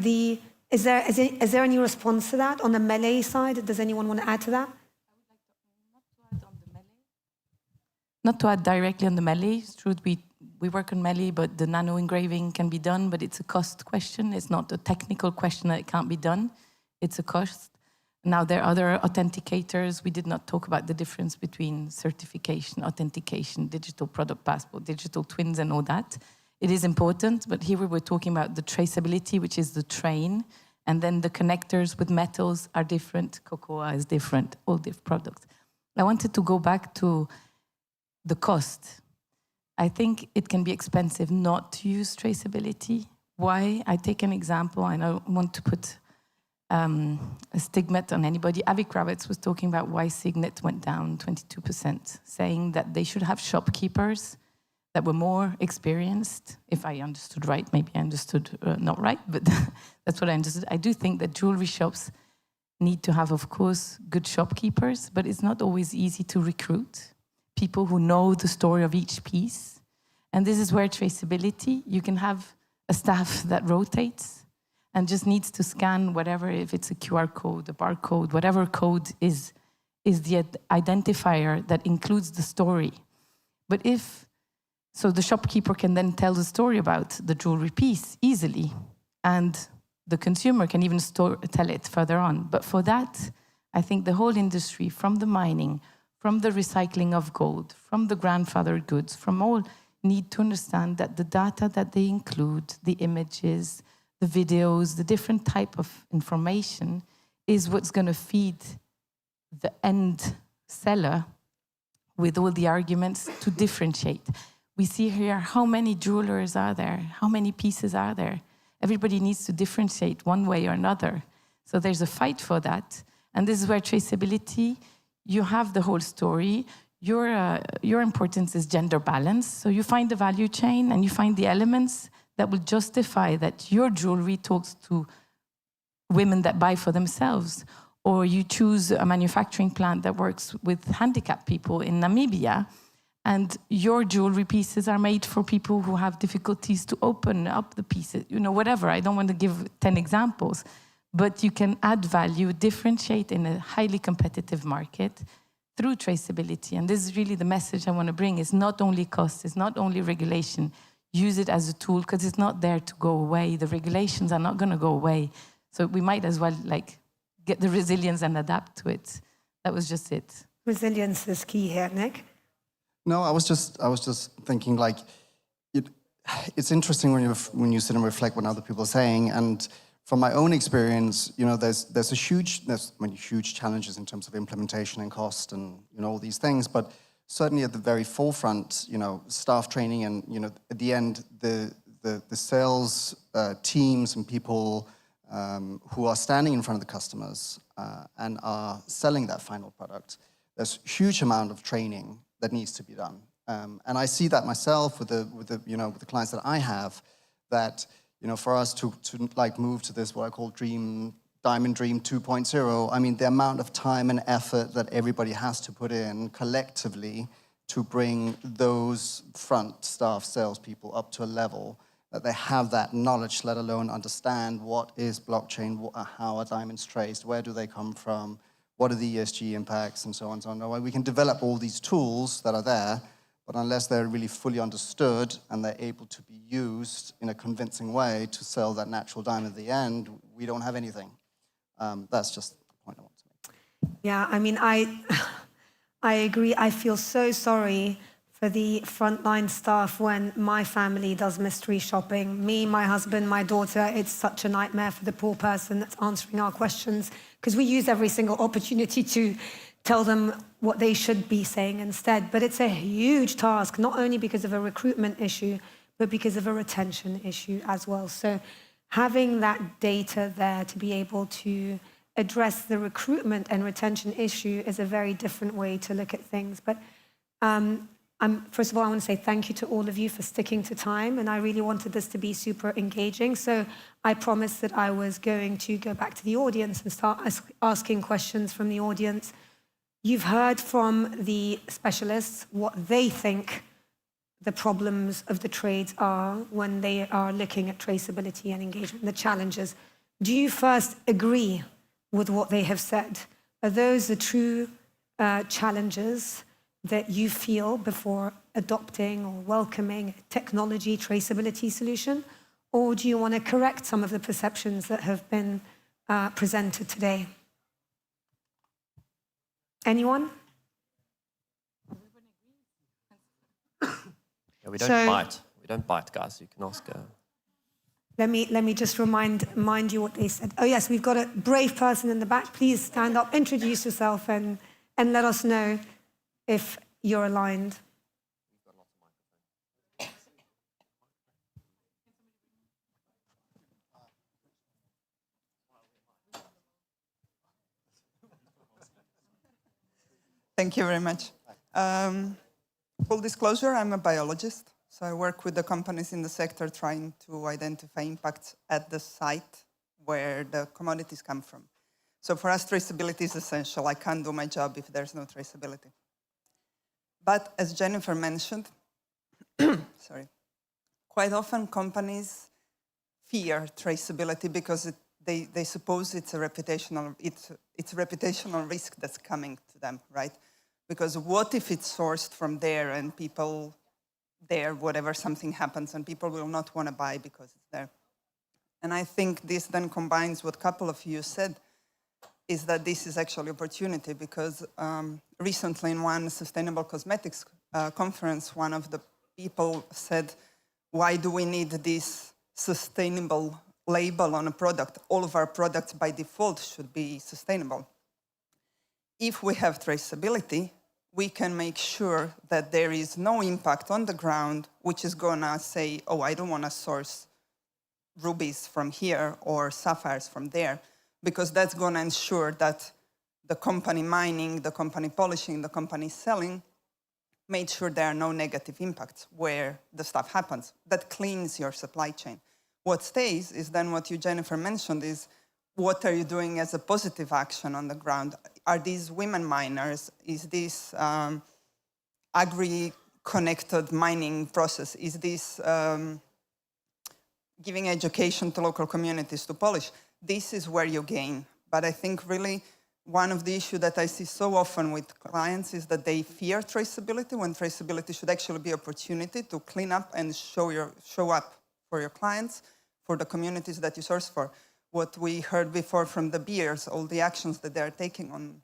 is there any response to that on the melee side? Does anyone want to add to that? Not to add directly on the melee. It's true, we work on melee, but the nano engraving can be done, but it's a cost question. It's not a technical question that it can't be done. It's a cost. Now, there are other authenticators. We did not talk about the difference between certification, authentication, digital product passport, digital twins, and all that. It is important, but here we were talking about the traceability, which is the train, and then the connectors with metals are different. Cocoa is different, all different products. I wanted to go back to the cost. I think it can be expensive not to use traceability. Why? I take an example. I don't want to put a stigmat on anybody. Avi Kravitz was talking about why Signet went down 22%, saying that they should have shopkeepers that were more experienced. If I understood right, maybe I understood not right, but that's what I understood. I do think that jewelry shops need to have, of course, good shopkeepers, but it's not always easy to recruit people who know the story of each piece. And this is where traceability, you can have a staff that rotates and just needs to scan whatever, if it's a QR code, a barcode, whatever code is the identifier that includes the story. But so the shopkeeper can then tell the story about the jewelry piece easily, and the consumer can even tell it further on. But for that, I think the whole industry, from the mining, from the recycling of gold, from the grandfathered goods, from all, need to understand that the data that they include, the images, the videos, the different type of information is what's going to feed the end seller with all the arguments to differentiate. We see here how many jewelers are there, how many pieces are there. Everybody needs to differentiate one way or another. So there's a fight for that. And this is where traceability, you have the whole story. Your importance is gender balance. So you find the value chain and you find the elements that will justify that your jewelry talks to women that buy for themselves. Or you choose a manufacturing plant that works with handicapped people in Namibia, and your jewelry pieces are made for people who have difficulties to open up the pieces, whatever. I don't want to give 10 examples. But you can add value, differentiate in a highly competitive market through traceability. And this is really the message I want to bring. It's not only cost, it's not only regulation. Use it as a tool because it's not there to go away. The regulations are not going to go away. So we might as well get the resilience and adapt to it. That was just it. Resilience is key here, Nick. No, I was just thinking it's interesting when you sit and reflect what other people are saying. And from my own experience, there's many huge challenges in terms of implementation and cost and all these things. But certainly at the very forefront, staff training and at the end the sales teams and people who are standing in front of the customers and are selling that final product. There's a huge amount of training that needs to be done, and I see that myself with the clients that I have, that for us to move to this what I call Diamond Dream 2.0. I mean, the amount of time and effort that everybody has to put in collectively to bring those front staff salespeople up to a level that they have that knowledge, let alone understand what is blockchain, how are diamonds traced, where do they come from, what are the ESG impacts, and so on and so on. We can develop all these tools that are there, but unless they're really fully understood and they're able to be used in a convincing way to sell that natural diamond at the end, we don't have anything. That's just the point I want to make. Yeah, I mean, I agree. I feel so sorry for the frontline staff when my family does mystery shopping. Me, my husband, my daughter, it's such a nightmare for the poor person that's answering our questions, because we use every single opportunity to tell them what they should be saying instead. But it's a huge task, not only because of a recruitment issue, but because of a retention issue as well. So having that data there to be able to address the recruitment and retention issue is a very different way to look at things. But first of all, I want to say thank you to all of you for sticking to time, and I really wanted this to be super engaging. So I promised that I was going to go back to the audience and start asking questions from the audience. You've heard from the specialists what they think the problems of the trades are when they are looking at traceability and engagement, the challenges. Do you first agree with what they have said? Are those the true challenges that you feel before adopting or welcoming a technology traceability solution? Or do you want to correct some of the perceptions that have been presented today? Anyone? Yeah, we don't bite. We don't bite, guys. You can ask. Let me just remind you what they said. Oh yes, we've got a brave person in the back. Please stand up, introduce yourself, and let us know if you're aligned. Thank you very much. Full disclosure, I'm a biologist, so I work with the companies in the sector trying to identify impacts at the site where the commodities come from. So for us, traceability is essential. I can't do my job if there's no traceability. But as Jennifer mentioned, sorry, quite often companies fear traceability because they suppose it's a reputational risk that's coming to them, right? Because what if it's sourced from there and people there, whatever, something happens and people will not want to buy because it's there. And I think this then combines what a couple of you said, is that this is actually opportunity because recently in one sustainable cosmetics conference, one of the people said, why do we need this sustainable label on a product? All of our products by default should be sustainable. If we have traceability, we can make sure that there is no impact on the ground, which is gonna say, oh, I don't wanna source rubies from here or sapphires from there, because that's gonna ensure that the company mining, the company polishing, the company selling made sure there are no negative impacts where the stuff happens. That cleans your supply chain. What stays is then what you, Jennifer, mentioned is, what are you doing as a positive action on the ground? Are these women miners? Is this agri-connected mining process? Is this giving education to local communities to polish? This is where you gain. But I think really one of the issues that I see so often with clients is that they fear traceability when traceability should actually be an opportunity to clean up and show up for your clients, for the communities that you source for. What we heard before from the beers, all the actions that they're taking on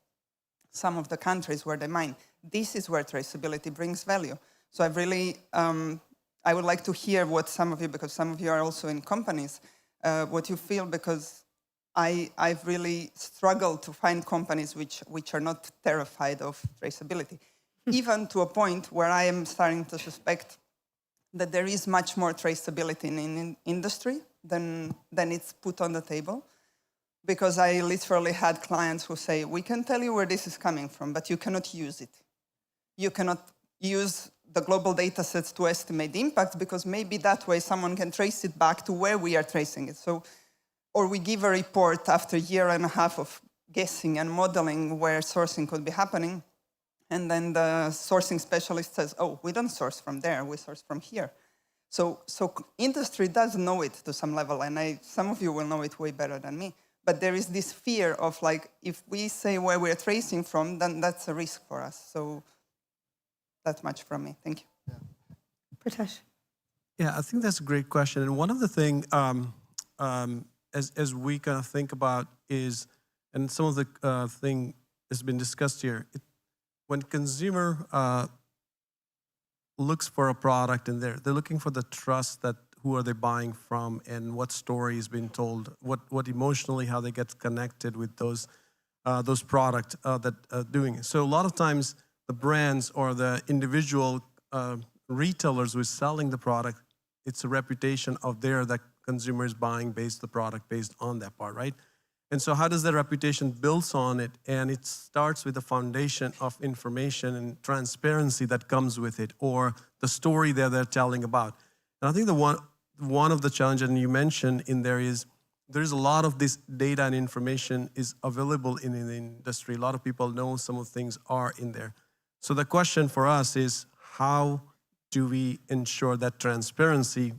some of the countries where they mine, this is where traceability brings value. So I really, I would like to hear what some of you, because some of you are also in companies, what you feel, because I've really struggled to find companies which are not terrified of traceability, even to a point where I am starting to suspect that there is much more traceability in industry than it's put on the table. Because I literally had clients who say, we can tell you where this is coming from, but you cannot use it. You cannot use the global data sets to estimate the impact because maybe that way someone can trace it back to where we are tracing it. So, or we give a report after a year and a half of guessing and modeling where sourcing could be happening. And then the sourcing specialist says, oh, we don't source from there, we source from here. So industry does know it to some level, and some of you will know it way better than me. But there is this fear of like, if we say where we're tracing from, then that's a risk for us. So that's much from me. Thank you. Pritesh. Yeah, I think that's a great question. And one of the things, as we kind of think about is, and some of the thing has been discussed here, when consumer looks for a product and they're looking for the trust that who are they buying from and what story is being told, what emotionally, how they get connected with those products that doing it. So a lot of times the brands or the individual retailers who is selling the product, it's a reputation of that consumer is buying the product based on that part, right? And so how does that reputation builds on it? And it starts with the foundation of information and transparency that comes with it, or the story that they're telling about. And I think one of the challenges, and you mentioned in there's a lot of this data and information is available in the industry. A lot of people know some of the things are in there. So the question for us is, how do we ensure that transparency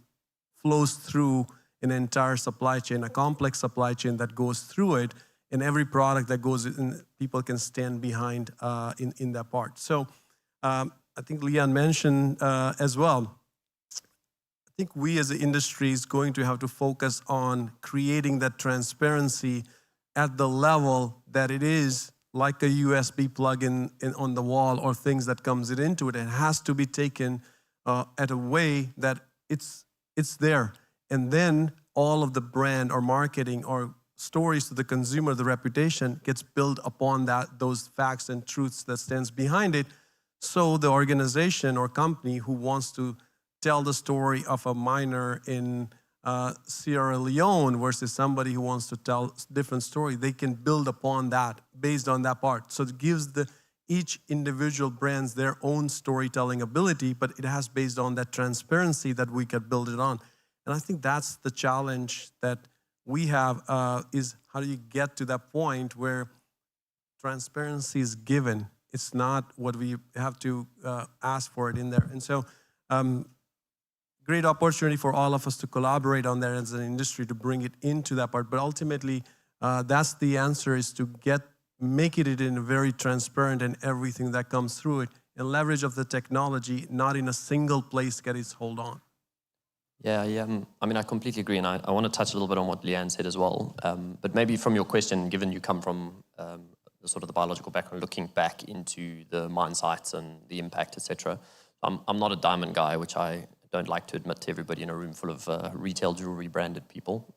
flows through an entire supply chain, a complex supply chain that goes through it, and every product that goes in, people can stand behind in that part. So I think Leanne mentioned as well, I think we as an industry is going to have to focus on creating that transparency at the level that it is like a USB plug in on the wall or things that comes into it. It has to be taken at a way that it's there. And then all of the brand or marketing or stories to the consumer, the reputation gets built upon those facts and truths that stands behind it. So the organization or company who wants to tell the story of a miner in Sierra Leone versus somebody who wants to tell a different story, they can build upon that based on that part. So it gives each individual brands their own storytelling ability, but it has based on that transparency that we can build it on. And I think that's the challenge that we have is how do you get to that point where transparency is given? It's not what we have to ask for it in there. And so great opportunity for all of us to collaborate on that as an industry to bring it into that part. But ultimately, that's the answer, is to make it in a very transparent and everything that comes through it, and leverage of the technology, not in a single place get its hold on. Yeah. I mean, I completely agree, and I want to touch a little bit on what Leanne said as well. But maybe from your question, given you come from the sort of the biological background, looking back into the mine sites and the impact, etc. I'm not a diamond guy, which I don't like to admit to everybody in a room full of retail jewelry branded people.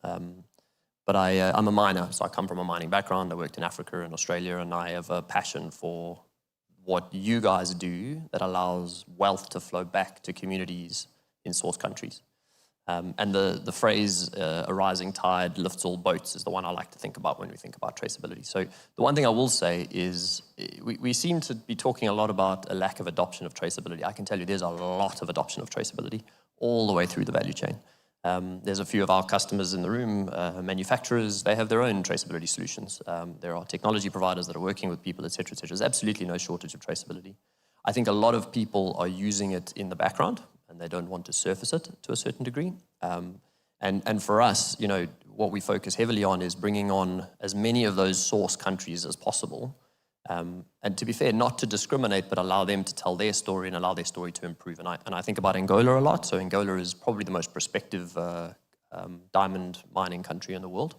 But I'm a miner, so I come from a mining background. I worked in Africa and Australia, and I have a passion for what you guys do that allows wealth to flow back to communities in source countries. And the phrase, a rising tide lifts all boats, is the one I like to think about when we think about traceability. So the one thing I will say is we seem to be talking a lot about a lack of adoption of traceability. I can tell you there's a lot of adoption of traceability all the way through the value chain. There's a few of our customers in the room, manufacturers, they have their own traceability solutions. There are technology providers that are working with people, et cetera, et cetera. There's absolutely no shortage of traceability. I think a lot of people are using it in the background, and they don't want to surface it to a certain degree. And for us, what we focus heavily on is bringing on as many of those source countries as possible. And to be fair, not to discriminate, but allow them to tell their story and allow their story to improve. And I think about Angola a lot. So Angola is probably the most prospective diamond mining country in the world.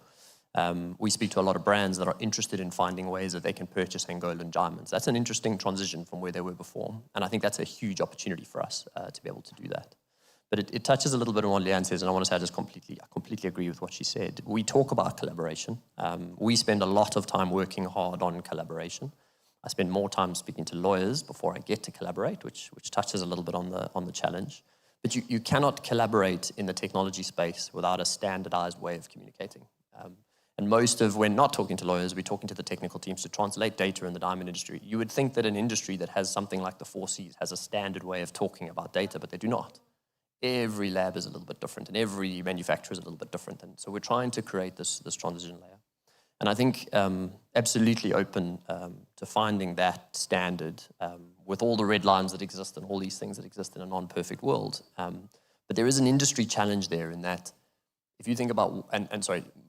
We speak to a lot of brands that are interested in finding ways that they can purchase Angolan diamonds. That's an interesting transition from where they were before. And I think that's a huge opportunity for us to be able to do that. But it touches a little bit on what Leanne says, and I want to say I completely agree with what she said. We talk about collaboration. We spend a lot of time working hard on collaboration. I spend more time speaking to lawyers before I get to collaborate, which touches a little bit on the challenge. But you cannot collaborate in the technology space without a standardized way of communicating. And when not talking to lawyers, we're talking to the technical teams to translate data in the diamond industry. You would think that an industry that has something like the 4 Cs has a standard way of talking about data, but they do not. Every lab is a little bit different, and every manufacturer is a little bit different. And so we're trying to create this transition layer. And I think absolutely open to finding that standard with all the red lines that exist and all these things that exist in a non-perfect world. But there is an industry challenge there in that if you think about,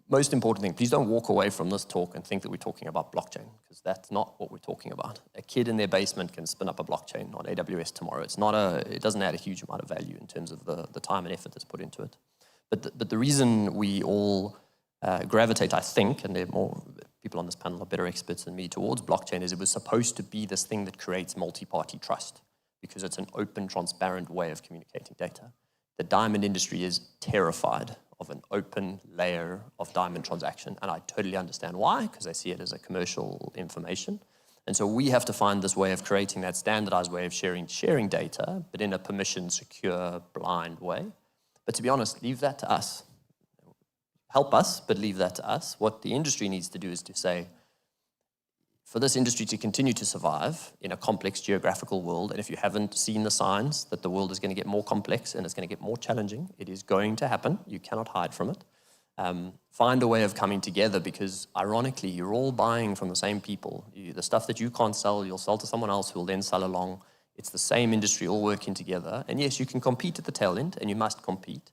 most important thing, please don't walk away from this talk and think that we're talking about blockchain, because that's not what we're talking about. A kid in their basement can spin up a blockchain on AWS tomorrow. It doesn't add a huge amount of value in terms of the time and effort that's put into it. But the reason we all gravitate, I think, and there are more people on this panel are better experts than me, towards blockchain is it was supposed to be this thing that creates multi-party trust. because it's an open, transparent way of communicating data. The diamond industry is terrified of an open layer of diamond transaction, and I totally understand why, because they see it as a commercial information. And so we have to find this way of creating that standardized way of sharing data, but in a permission, secure, blind way. But to be honest, leave that to us. Help us, but leave that to us. What the industry needs to do is to say, for this industry to continue to survive in a complex geographical world, and if you haven't seen the signs that the world is going to get more complex and it's going to get more challenging, it is going to happen. You cannot hide from it. Find a way of coming together, because ironically, you're all buying from the same people. The stuff that you can't sell, you'll sell to someone else who will then sell along. It's the same industry all working together. And yes, you can compete at the tail end, and you must compete.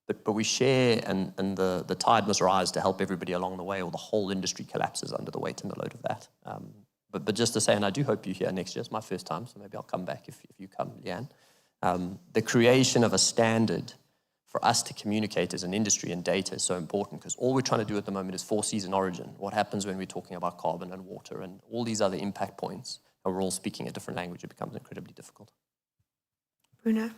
But we share, and the tide must rise to help everybody along the way, or the whole industry collapses under the weight and the load of that. But just to say, and I do hope you're here next year. It's my first time, so maybe I'll come back if you come, Leanne. The creation of a standard for us to communicate as an industry and data is so important, because all we're trying to do at the moment is four-season origin. What happens when we're talking about carbon and water and all these other impact points, and we're all speaking a different language, it becomes incredibly difficult. Bruno?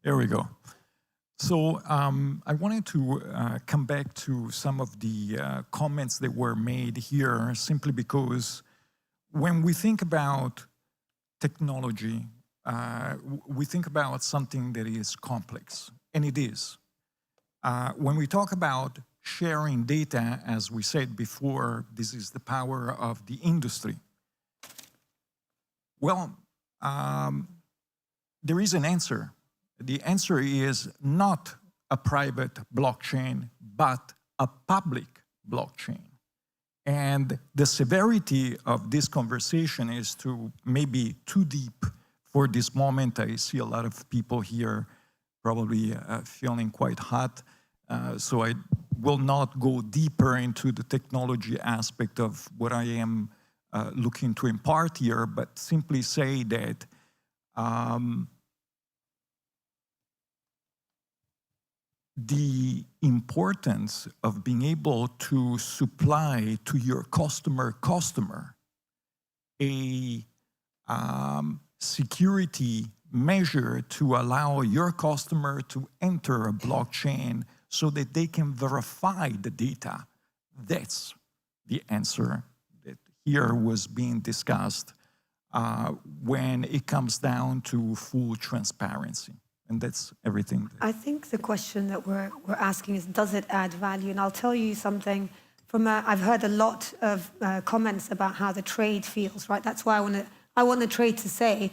There we go. So I wanted to come back to some of the comments that were made here, simply because when we think about technology, we think about something that is complex, and it is. When we talk about sharing data, as we said before, this is the power of the industry. Well, there is an answer. The answer is not a private blockchain, but a public blockchain. And the severity of this conversation is maybe too deep for this moment. I see a lot of people here probably feeling quite hot. So I will not go deeper into the technology aspect of what I am looking to impart here, but simply say that the importance of being able to supply to your customer a security measure to allow your customer to enter a blockchain so that they can verify the data. That's the answer that here was being discussed when it comes down to full transparency. And that's everything. I think the question that we're asking is, does it add value? And I'll tell you something. I've heard a lot of comments about how the trade feels, right? That's why I want the trade to say,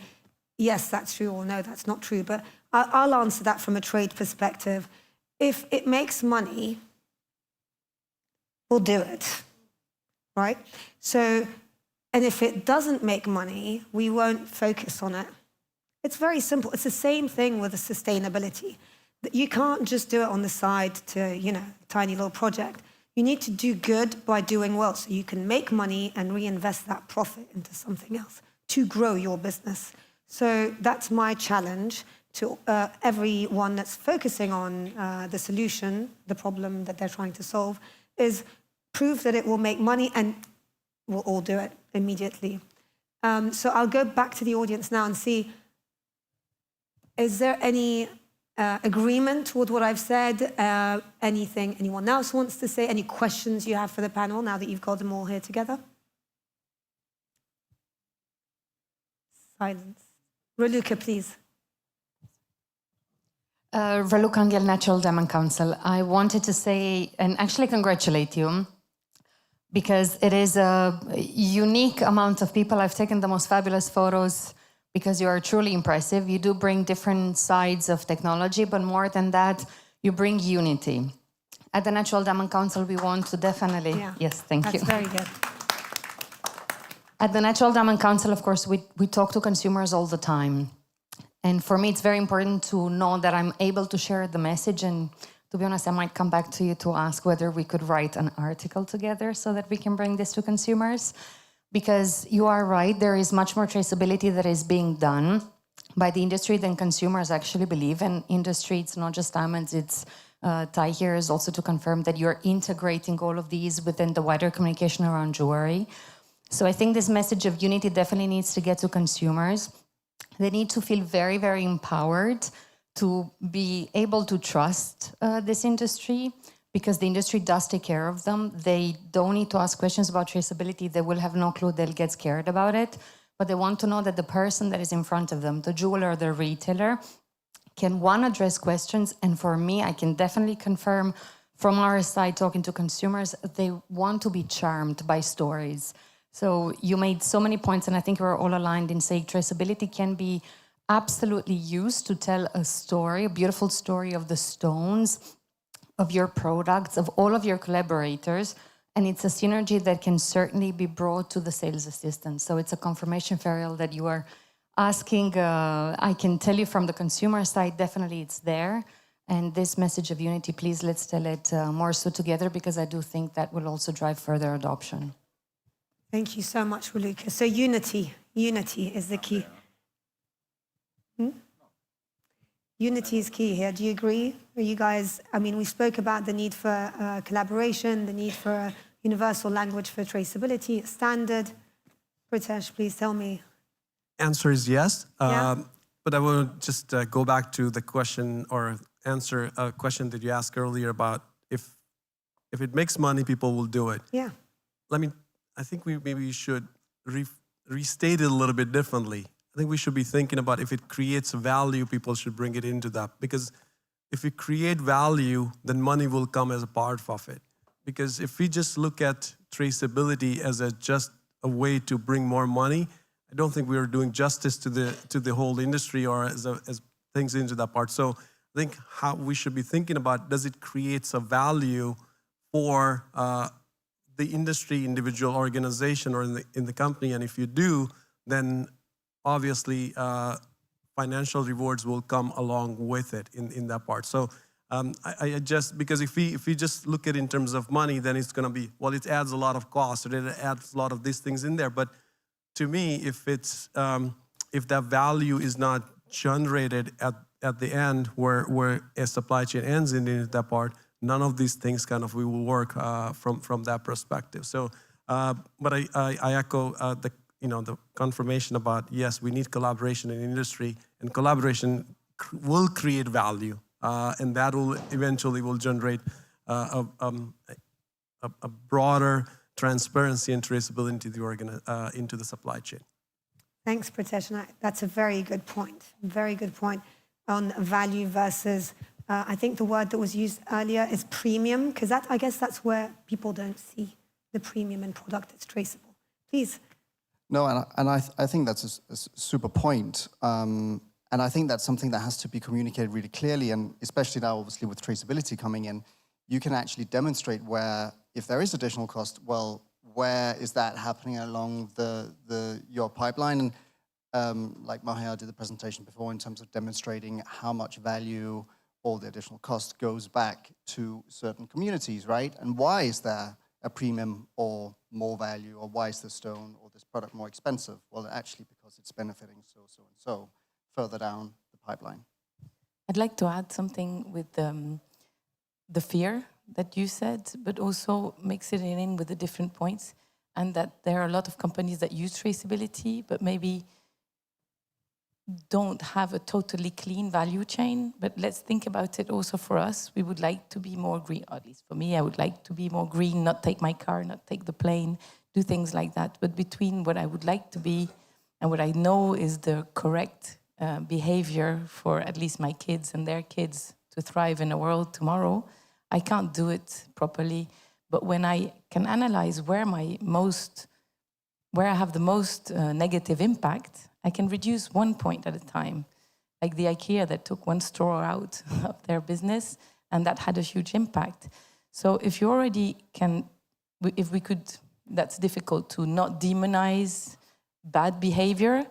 yes, that's true, or no, that's not true. But I'll answer that from a trade perspective. If it makes money, we'll do it, right? So, and if it doesn't make money, we won't focus on it. It's very simple. It's the same thing with the sustainability. You can't just do it on the side to, tiny little project. You need to do good by doing well, so you can make money and reinvest that profit into something else to grow your business. So that's my challenge to everyone that's focusing on the solution, the problem that they're trying to solve, is prove that it will make money, and we'll all do it immediately. So I'll go back to the audience now and see, is there any agreement with what I've said? Anything anyone else wants to say? Any questions you have for the panel now that you've got them all here together? Silence. Raluca, please. Raluca Angel, Natural Diamond Council. I wanted to say, and actually congratulate you, because it is a unique amount of people. I've taken the most fabulous photos, because you are truly impressive. You do bring different sides of technology, but more than that, you bring unity. At the Natural Diamond Council, we want to definitely... Yeah, yes, thank you. That's very good. At the Natural Diamond Council, of course, we talk to consumers all the time. And for me, it's very important to know that I'm able to share the message. And to be honest, I might come back to you to ask whether we could write an article together so that we can bring this to consumers. Because you are right, there is much more traceability that is being done by the industry than consumers actually believe. And industry, it's not just diamonds, it's Ty here is also to confirm that you're integrating all of these within the wider communication around jewelry. So I think this message of unity definitely needs to get to consumers. They need to feel very, very empowered to be able to trust this industry, because the industry does take care of them. They don't need to ask questions about traceability. They will have no clue. They'll get scared about it. But they want to know that the person that is in front of them, the jeweler or the retailer, can, one, address questions. And for me, I can definitely confirm from our side, talking to consumers, they want to be charmed by stories. So you made so many points, and I think we're all aligned in saying traceability can be absolutely used to tell a story, a beautiful story of the stones, of your products, of all of your collaborators. And it's a synergy that can certainly be brought to the sales assistant. So it's a confirmation, Feriel, that you are asking. I can tell you from the consumer side, definitely it's there. And this message of unity, please, let's tell it more so together, because I do think that will also drive further adoption. Thank you so much, Raluca. So unity is the key. Unity is key here. Do you agree? Are you guys, I mean, we spoke about the need for collaboration, the need for a universal language for traceability, a standard. Pritesh, please tell me. Answer is yes. Yeah. But I want to just go back to the question, or answer a question that you asked earlier about if it makes money, people will do it. Yeah. I think we should restate it a little bit differently. I think we should be thinking about if it creates value, people should bring it into that. Because if we create value, then money will come as a part of it. Because if we just look at traceability as just a way to bring more money, I don't think we are doing justice to the whole industry, or as things into that part. So I think how we should be thinking about, does it create a value for the industry, individual organization, or in the company? And if you do, then obviously financial rewards will come along with it in that part. So I just, because if we just look at it in terms of money, then it's going to be, well, it adds a lot of cost, or it adds a lot of these things in there. But to me, if that value is not generated at the end, where a supply chain ends in that part, none of these things kind of will work from that perspective. So, but I echo the confirmation about, yes, we need collaboration in industry, and collaboration will create value, and that will eventually generate a broader transparency and traceability into the supply chain. Thanks, Pritesh. And that's a very good point. Very good point on value versus, I think the word that was used earlier is premium, because I guess that's where people don't see the premium in product that's traceable. Please. No, and I think that's a super point. And I think that's something that has to be communicated really clearly, and especially now, obviously, with traceability coming in, you can actually demonstrate where, if there is additional cost, well, where is that happening along your pipeline? And like Mahia did the presentation before, in terms of demonstrating how much value all the additional cost goes back to certain communities, right? And why is there a premium or more value, or why is the stone or this product more expensive? Well, actually, because it's benefiting so further down the pipeline. I'd like to add something with the fear that you said, but also mix it in with the different points, and that there are a lot of companies that use traceability, but maybe don't have a totally clean value chain. But let's think about it also for us. We would like to be more green, or at least for me, I would like to be more green, not take my car, not take the plane, do things like that. But between what I would like to be and what I know is the correct behavior for at least my kids and their kids to thrive in a world tomorrow, I can't do it properly. But when I can analyze where I have the most negative impact, I can reduce 1 point at a time. Like the IKEA that took one store out of their business, and that had a huge impact. So if you already can, if we could, that's difficult to not demonize bad behavior,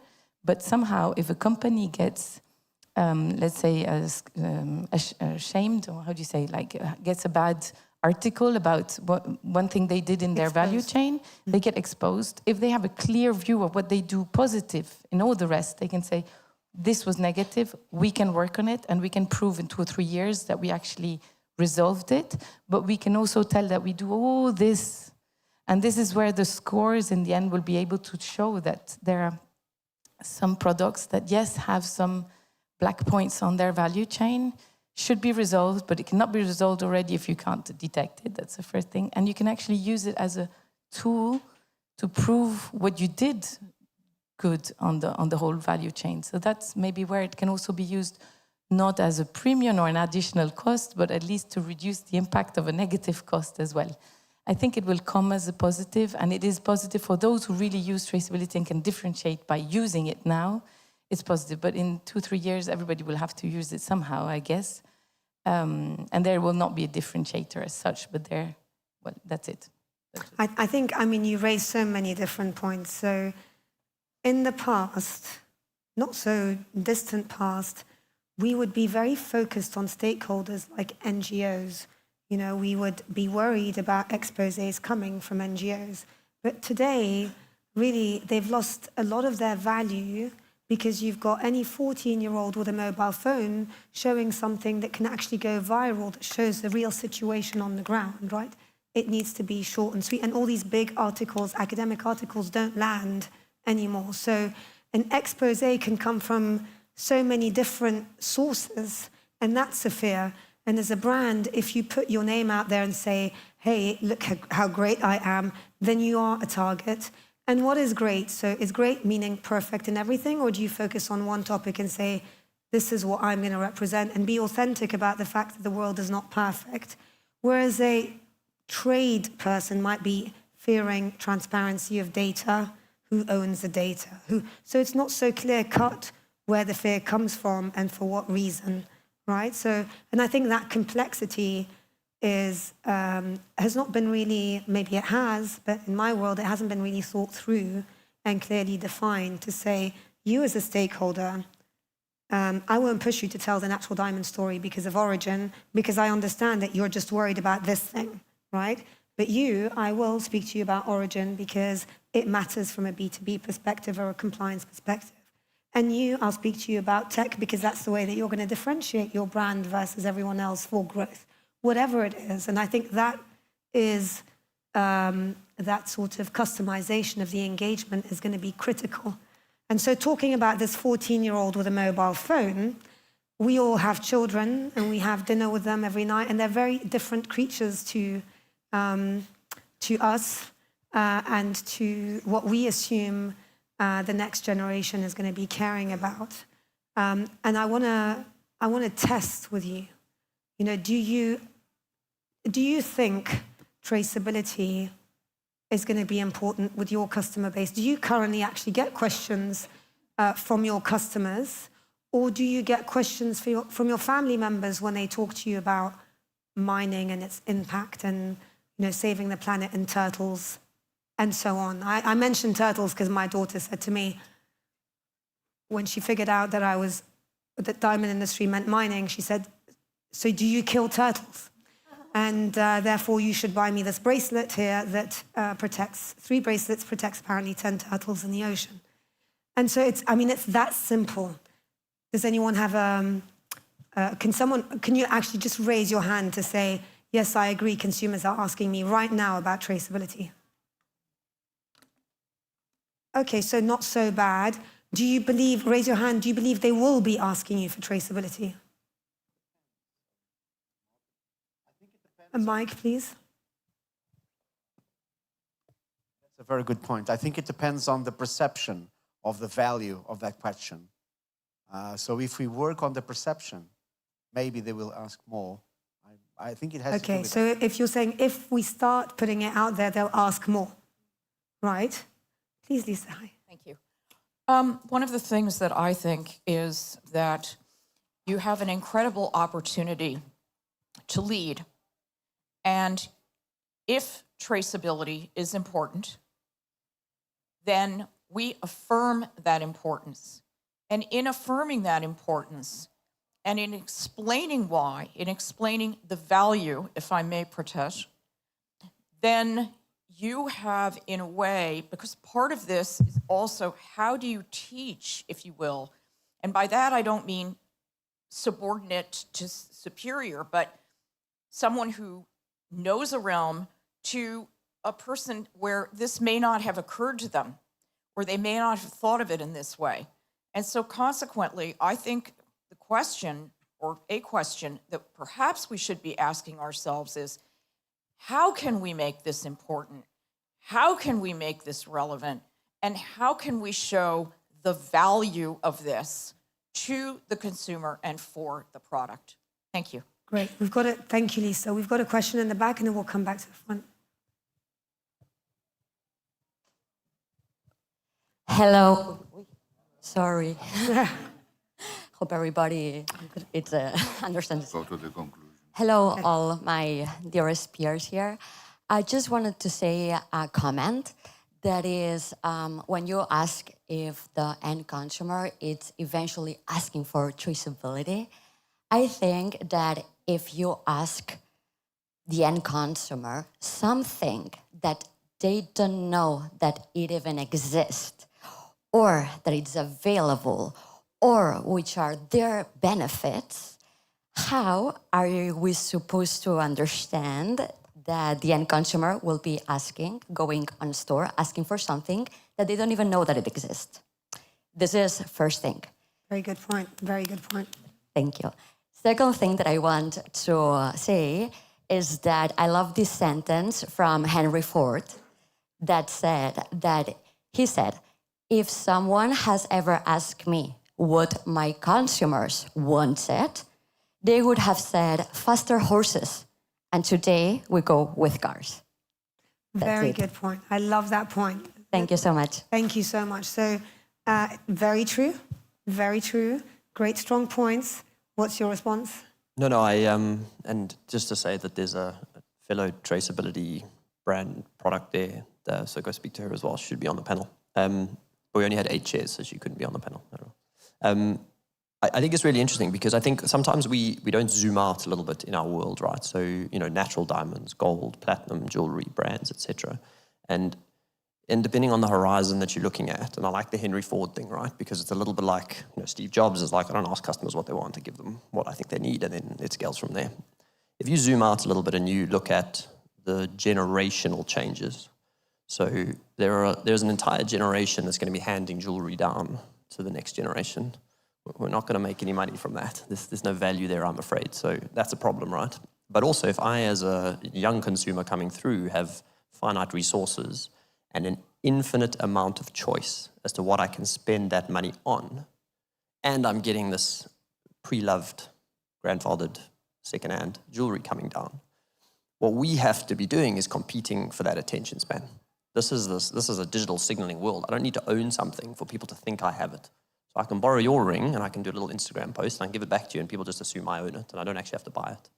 but somehow if a company gets, let's say, shamed, or how do you say, like gets a bad article about one thing they did in their value chain, they get exposed. If they have a clear view of what they do positive in all the rest, they can say, this was negative, we can work on it, and we can prove in 2 or 3 years that we actually resolved it, but we can also tell that we do all this. And this is where the scores in the end will be able to show that there are some products that, yes, have some black points on their value chain, should be resolved, but it cannot be resolved already if you can't detect it. That's the first thing. And you can actually use it as a tool to prove what you did good on the whole value chain. So that's maybe where it can also be used not as a premium or an additional cost, but at least to reduce the impact of a negative cost as well. I think it will come as a positive, and it is positive for those who really use traceability and can differentiate by using it now. It's positive, but in 2-3 years, everybody will have to use it somehow, I guess. And there will not be a differentiator as such, but there, well, that's it. I think, I mean, you raised so many different points. So in the past, not so distant past, we would be very focused on stakeholders like NGOs. You know, we would be worried about exposés coming from NGOs. But today, really, they've lost a lot of their value because you've got any 14-year-old with a mobile phone showing something that can actually go viral, that shows the real situation on the ground, right? It needs to be short and sweet. And all these big articles, academic articles, don't land anymore. So an exposé can come from so many different sources, and that's a fear. And as a brand, if you put your name out there and say, hey, look how great I am, then you are a target. And what is great? So is great meaning perfect in everything, or do you focus on one topic and say, this is what I'm going to represent, and be authentic about the fact that the world is not perfect? Whereas a trade person might be fearing transparency of data, who owns the data, so it's not so clear-cut where the fear comes from and for what reason, right? So, and I think that complexity is has not been really, maybe it has, but in my world, it hasn't been really thought through and clearly defined to say, you as a stakeholder, I won't push you to tell the natural diamond story because of origin, because I understand that you're just worried about this thing, right? But you, I will speak to you about origin because it matters from a B2B perspective or a compliance perspective. And you, I'll speak to you about tech because that's the way that you're going to differentiate your brand versus everyone else for growth, whatever it is. And I think that is, that sort of customization of the engagement is going to be critical. And so talking about this 14-year-old with a mobile phone, we all have children and we have dinner with them every night, and they're very different creatures to us and to what we assume the next generation is going to be caring about. And I want to test with you. You know, do you think traceability is going to be important with your customer base? Do you currently actually get questions from your customers, or do you get questions from your family members when they talk to you about mining and its impact and, you know, saving the planet and turtles and so on? I mentioned turtles because my daughter said to me, when she figured out that diamond industry meant mining, she said, so do you kill turtles? And therefore you should buy me this bracelet here that protects 3 bracelets, protects apparently 10 turtles in the ocean. And so it's that simple. Does anyone have can you actually just raise your hand to say, yes, I agree, consumers are asking me right now about traceability? Okay, so not so bad. Do you believe, raise your hand, do you believe they will be asking you for traceability? A mic, please. That's a very good point. I think it depends on the perception of the value of that question. So if we work on the perception, maybe they will ask more. I think it has to do with so if you're saying if we start putting it out there, they'll ask more, right? Please, Lisa, hi. Thank you. One of the things that I think is that you have an incredible opportunity to lead. And if traceability is important, then we affirm that importance. And in affirming that importance, and in explaining why, in explaining the value, if I may protest, then you have, in a way, because part of this is also how do you teach, if you will, and by that I don't mean subordinate to superior, but someone who knows a realm to a person where this may not have occurred to them, or they may not have thought of it in this way. And so consequently, I think the question, or a question that perhaps we should be asking ourselves is, how can we make this important? How can we make this relevant? And how can we show the value of this to the consumer and for the product? Thank you. Great. We've got it. Thank you, Lisa. We've got a question in the back, and then we'll come back to the front. Hello. Sorry. Hope everybody understands. Go to the conclusion. Hello, all my dearest peers here. I just wanted to say a comment that is when you ask if the end consumer is eventually asking for traceability, I think that if you ask the end consumer something that they don't know that it even exists, or that it's available, or which are their benefits, how are we supposed to understand that the end consumer will be asking, going on store, asking for something that they don't even know that it exists? This is first thing. Very good point. Very good point. Thank you. Second thing that I want to say is that I love this sentence from Henry Ford that said that he said, if someone has ever asked me what my consumers wanted, they would have said faster horses. And today we go with cars. Very good point. I love that point. Thank you so much. Thank you so much. So, very true. Very true. Great, strong points. What's your response? No, and just to say that there's a fellow traceability brand product there, so go speak to her as well. She should be on the panel. But we only had 8 chairs, so she couldn't be on the panel at all. I think it's really interesting because I think sometimes we don't zoom out a little bit in our world, right? So, natural diamonds, gold, platinum, jewelry, brands, etc. And depending on the horizon that you're looking at, and I like the Henry Ford thing, right? Because it's a little bit like, Steve Jobs is like, I don't ask customers what they want, I give them what I think they need, and then it scales from there. If you zoom out a little bit and you look at the generational changes, so there's an entire generation that's going to be handing jewelry down to the next generation. We're not going to make any money from that. There's no value there, I'm afraid. So that's a problem, right? But also, if I, as a young consumer coming through, have finite resources and an infinite amount of choice as to what I can spend that money on, and I'm getting this pre-loved, grandfathered, second-hand jewelry coming down, what we have to be doing is competing for that attention span. This is a digital signaling world. I don't need to own something for people to think I have it. So I can borrow your ring and I can do a little Instagram post and I can give it back to you and people just assume I own it and I don't actually have to buy it.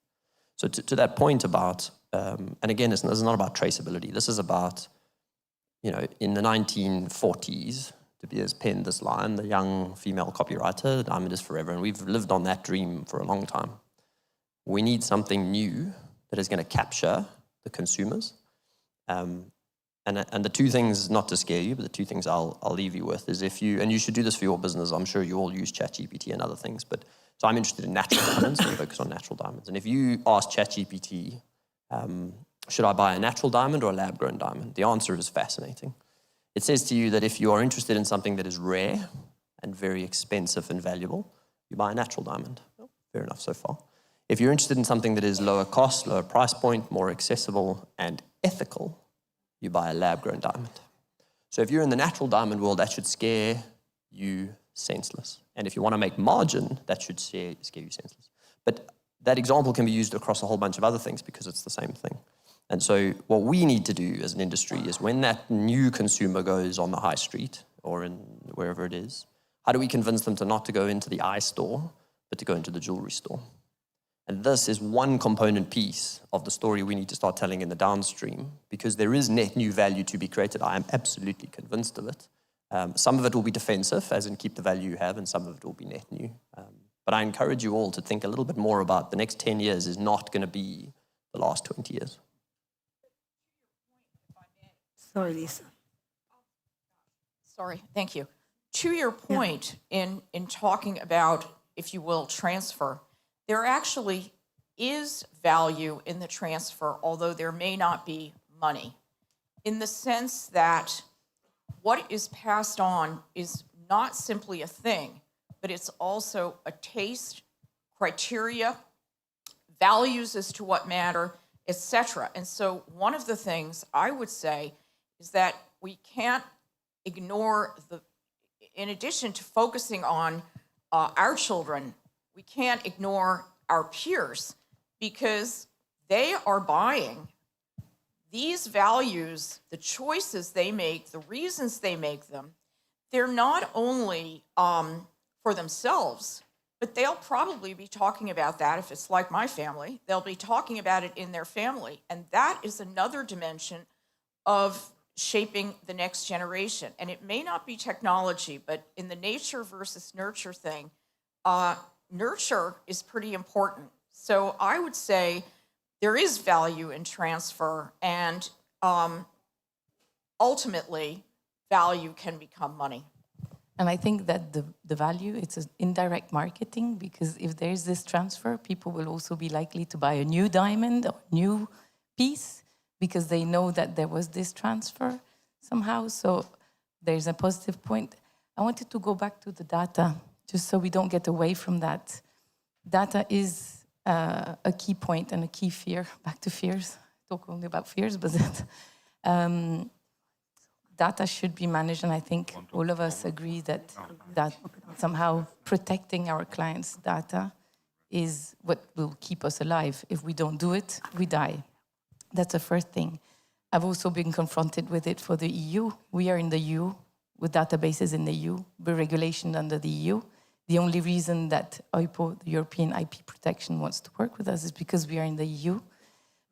So to that point about, and again, this is not about traceability. This is about, in the 1940s, De Beers penned this line, the young female copywriter, diamond is forever, and we've lived on that dream for a long time. We need something new that is going to capture the consumers. And the two things, not to scare you, but the two things I'll leave you with is and you should do this for your business, I'm sure you all use ChatGPT and other things, so I'm interested in natural diamonds, so we focus on natural diamonds. And if you ask ChatGPT, should I buy a natural diamond or a lab-grown diamond? The answer is fascinating. It says to you that if you are interested in something that is rare and very expensive and valuable, you buy a natural diamond. Well, fair enough so far. If you're interested in something that is lower cost, lower price point, more accessible and ethical, you buy a lab-grown diamond. So if you're in the natural diamond world, that should scare you senseless. And if you want to make margin, that should scare you senseless. But that example can be used across a whole bunch of other things because it's the same thing. And so what we need to do as an industry is when that new consumer goes on the high street or in wherever it is, how do we convince them to not to go into the eye store, but to go into the jewelry store? And this is one component piece of the story we need to start telling in the downstream because there is net new value to be created. I am absolutely convinced of it. Some of it will be defensive, as in keep the value you have, and some of it will be net new. But I encourage you all to think a little bit more about the next 10 years is not going to be the last 20 years. Sorry, Lisa. Sorry, thank you. To your point in talking about, if you will, transfer, there are actually is value in the transfer, although there may not be money, in the sense that what is passed on is not simply a thing, but it's also a taste, criteria, values as to what matter, etc. And so one of the things I would say is that we can't ignore in addition to focusing on our children, we can't ignore our peers, because they are buying these values, the choices they make, the reasons they make them. They're not only for themselves, but they'll probably be talking about that. If it's like my family, they'll be talking about it in their family. And that is another dimension of shaping the next generation. And it may not be technology, but in the nature versus nurture thing, nurture is pretty important. So I would say there is value in transfer, and ultimately value can become money. And I think that the value, it's an indirect marketing, because if there's this transfer, people will also be likely to buy a new diamond or new piece because they know that there was this transfer somehow. So there's a positive point. I wanted to go back to the data, just so we don't get away from that. Data is a key point and a key fear. Back to fears. Talk only about fears, but data should be managed, and I think all of us agree that somehow protecting our clients' data is what will keep us alive. If we don't do it, we die. That's the first thing. I've also been confronted with it for the EU. We are in the EU, with databases in the EU, with regulation under the EU. The only reason that EUPO, the European IP Protection, wants to work with us is because we are in the EU.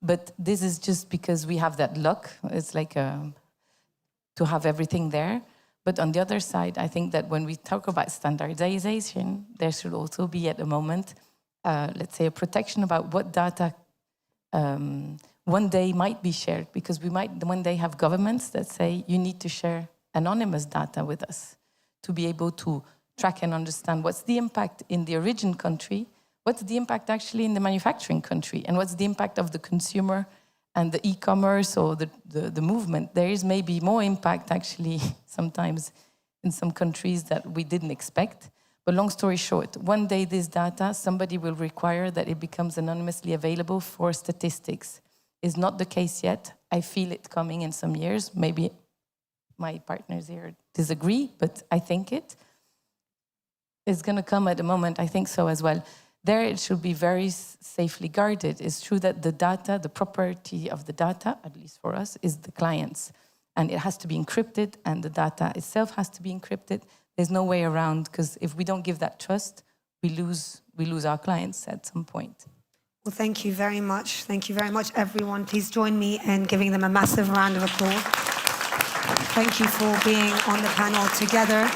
But this is just because we have that luck. It's like to have everything there. But on the other side, I think that when we talk about standardization, there should also be at the moment, let's say, a protection about what data one day might be shared, because we might one day have governments that say you need to share anonymous data with us to be able to track and understand what's the impact in the origin country, what's the impact actually in the manufacturing country, and what's the impact of the consumer and the e-commerce or the movement. There is maybe more impact actually sometimes in some countries that we didn't expect. But long story short, one day this data, somebody will require that it becomes anonymously available for statistics. It's not the case yet. I feel it coming in some years. Maybe my partners here disagree, but I think it is going to come at the moment. I think so as well. There it should be very safely guarded. It's true that the data, the property of the data, at least for us, is the client's. And it has to be encrypted, and the data itself has to be encrypted. There's no way around, because if we don't give that trust, we lose our clients at some point. Well, thank you very much. Thank you very much, everyone. Please join me in giving them a massive round of applause. Thank you for being on the panel together.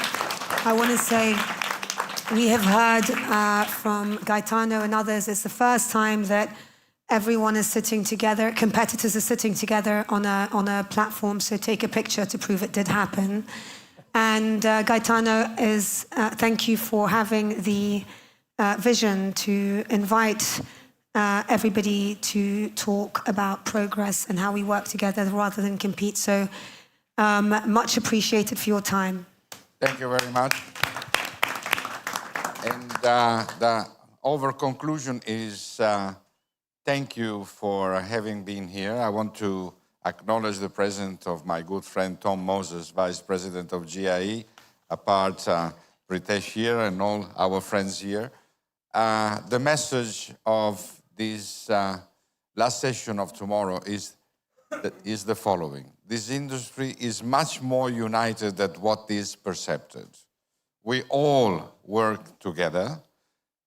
I want to say, we have heard from Gaetano and others, it's the first time that everyone is sitting together, competitors are sitting together on a platform, so take a picture to prove it did happen. And Gaetano, thank you for having the vision to invite everybody to talk about progress and how we work together rather than compete. So much appreciated for your time. Thank you very much. And the over conclusion is thank you for having been here. I want to acknowledge the presence of my good friend Tom Moses, Vice President of GIE, apart Pritesh here and all our friends here. The message of this last session of tomorrow is the following. This industry is much more united than what is perceived. We all work together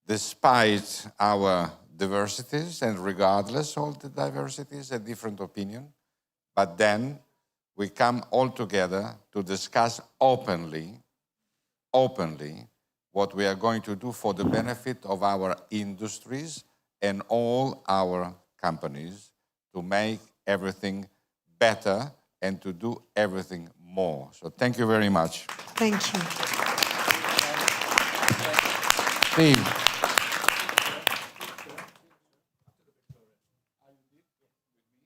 despite our diversities and regardless of the diversities and different opinions. But then we come all together to discuss openly what we are going to do for the benefit of our industries and all our companies to make everything better and to do everything more. So thank you very much. Thank you. Steve.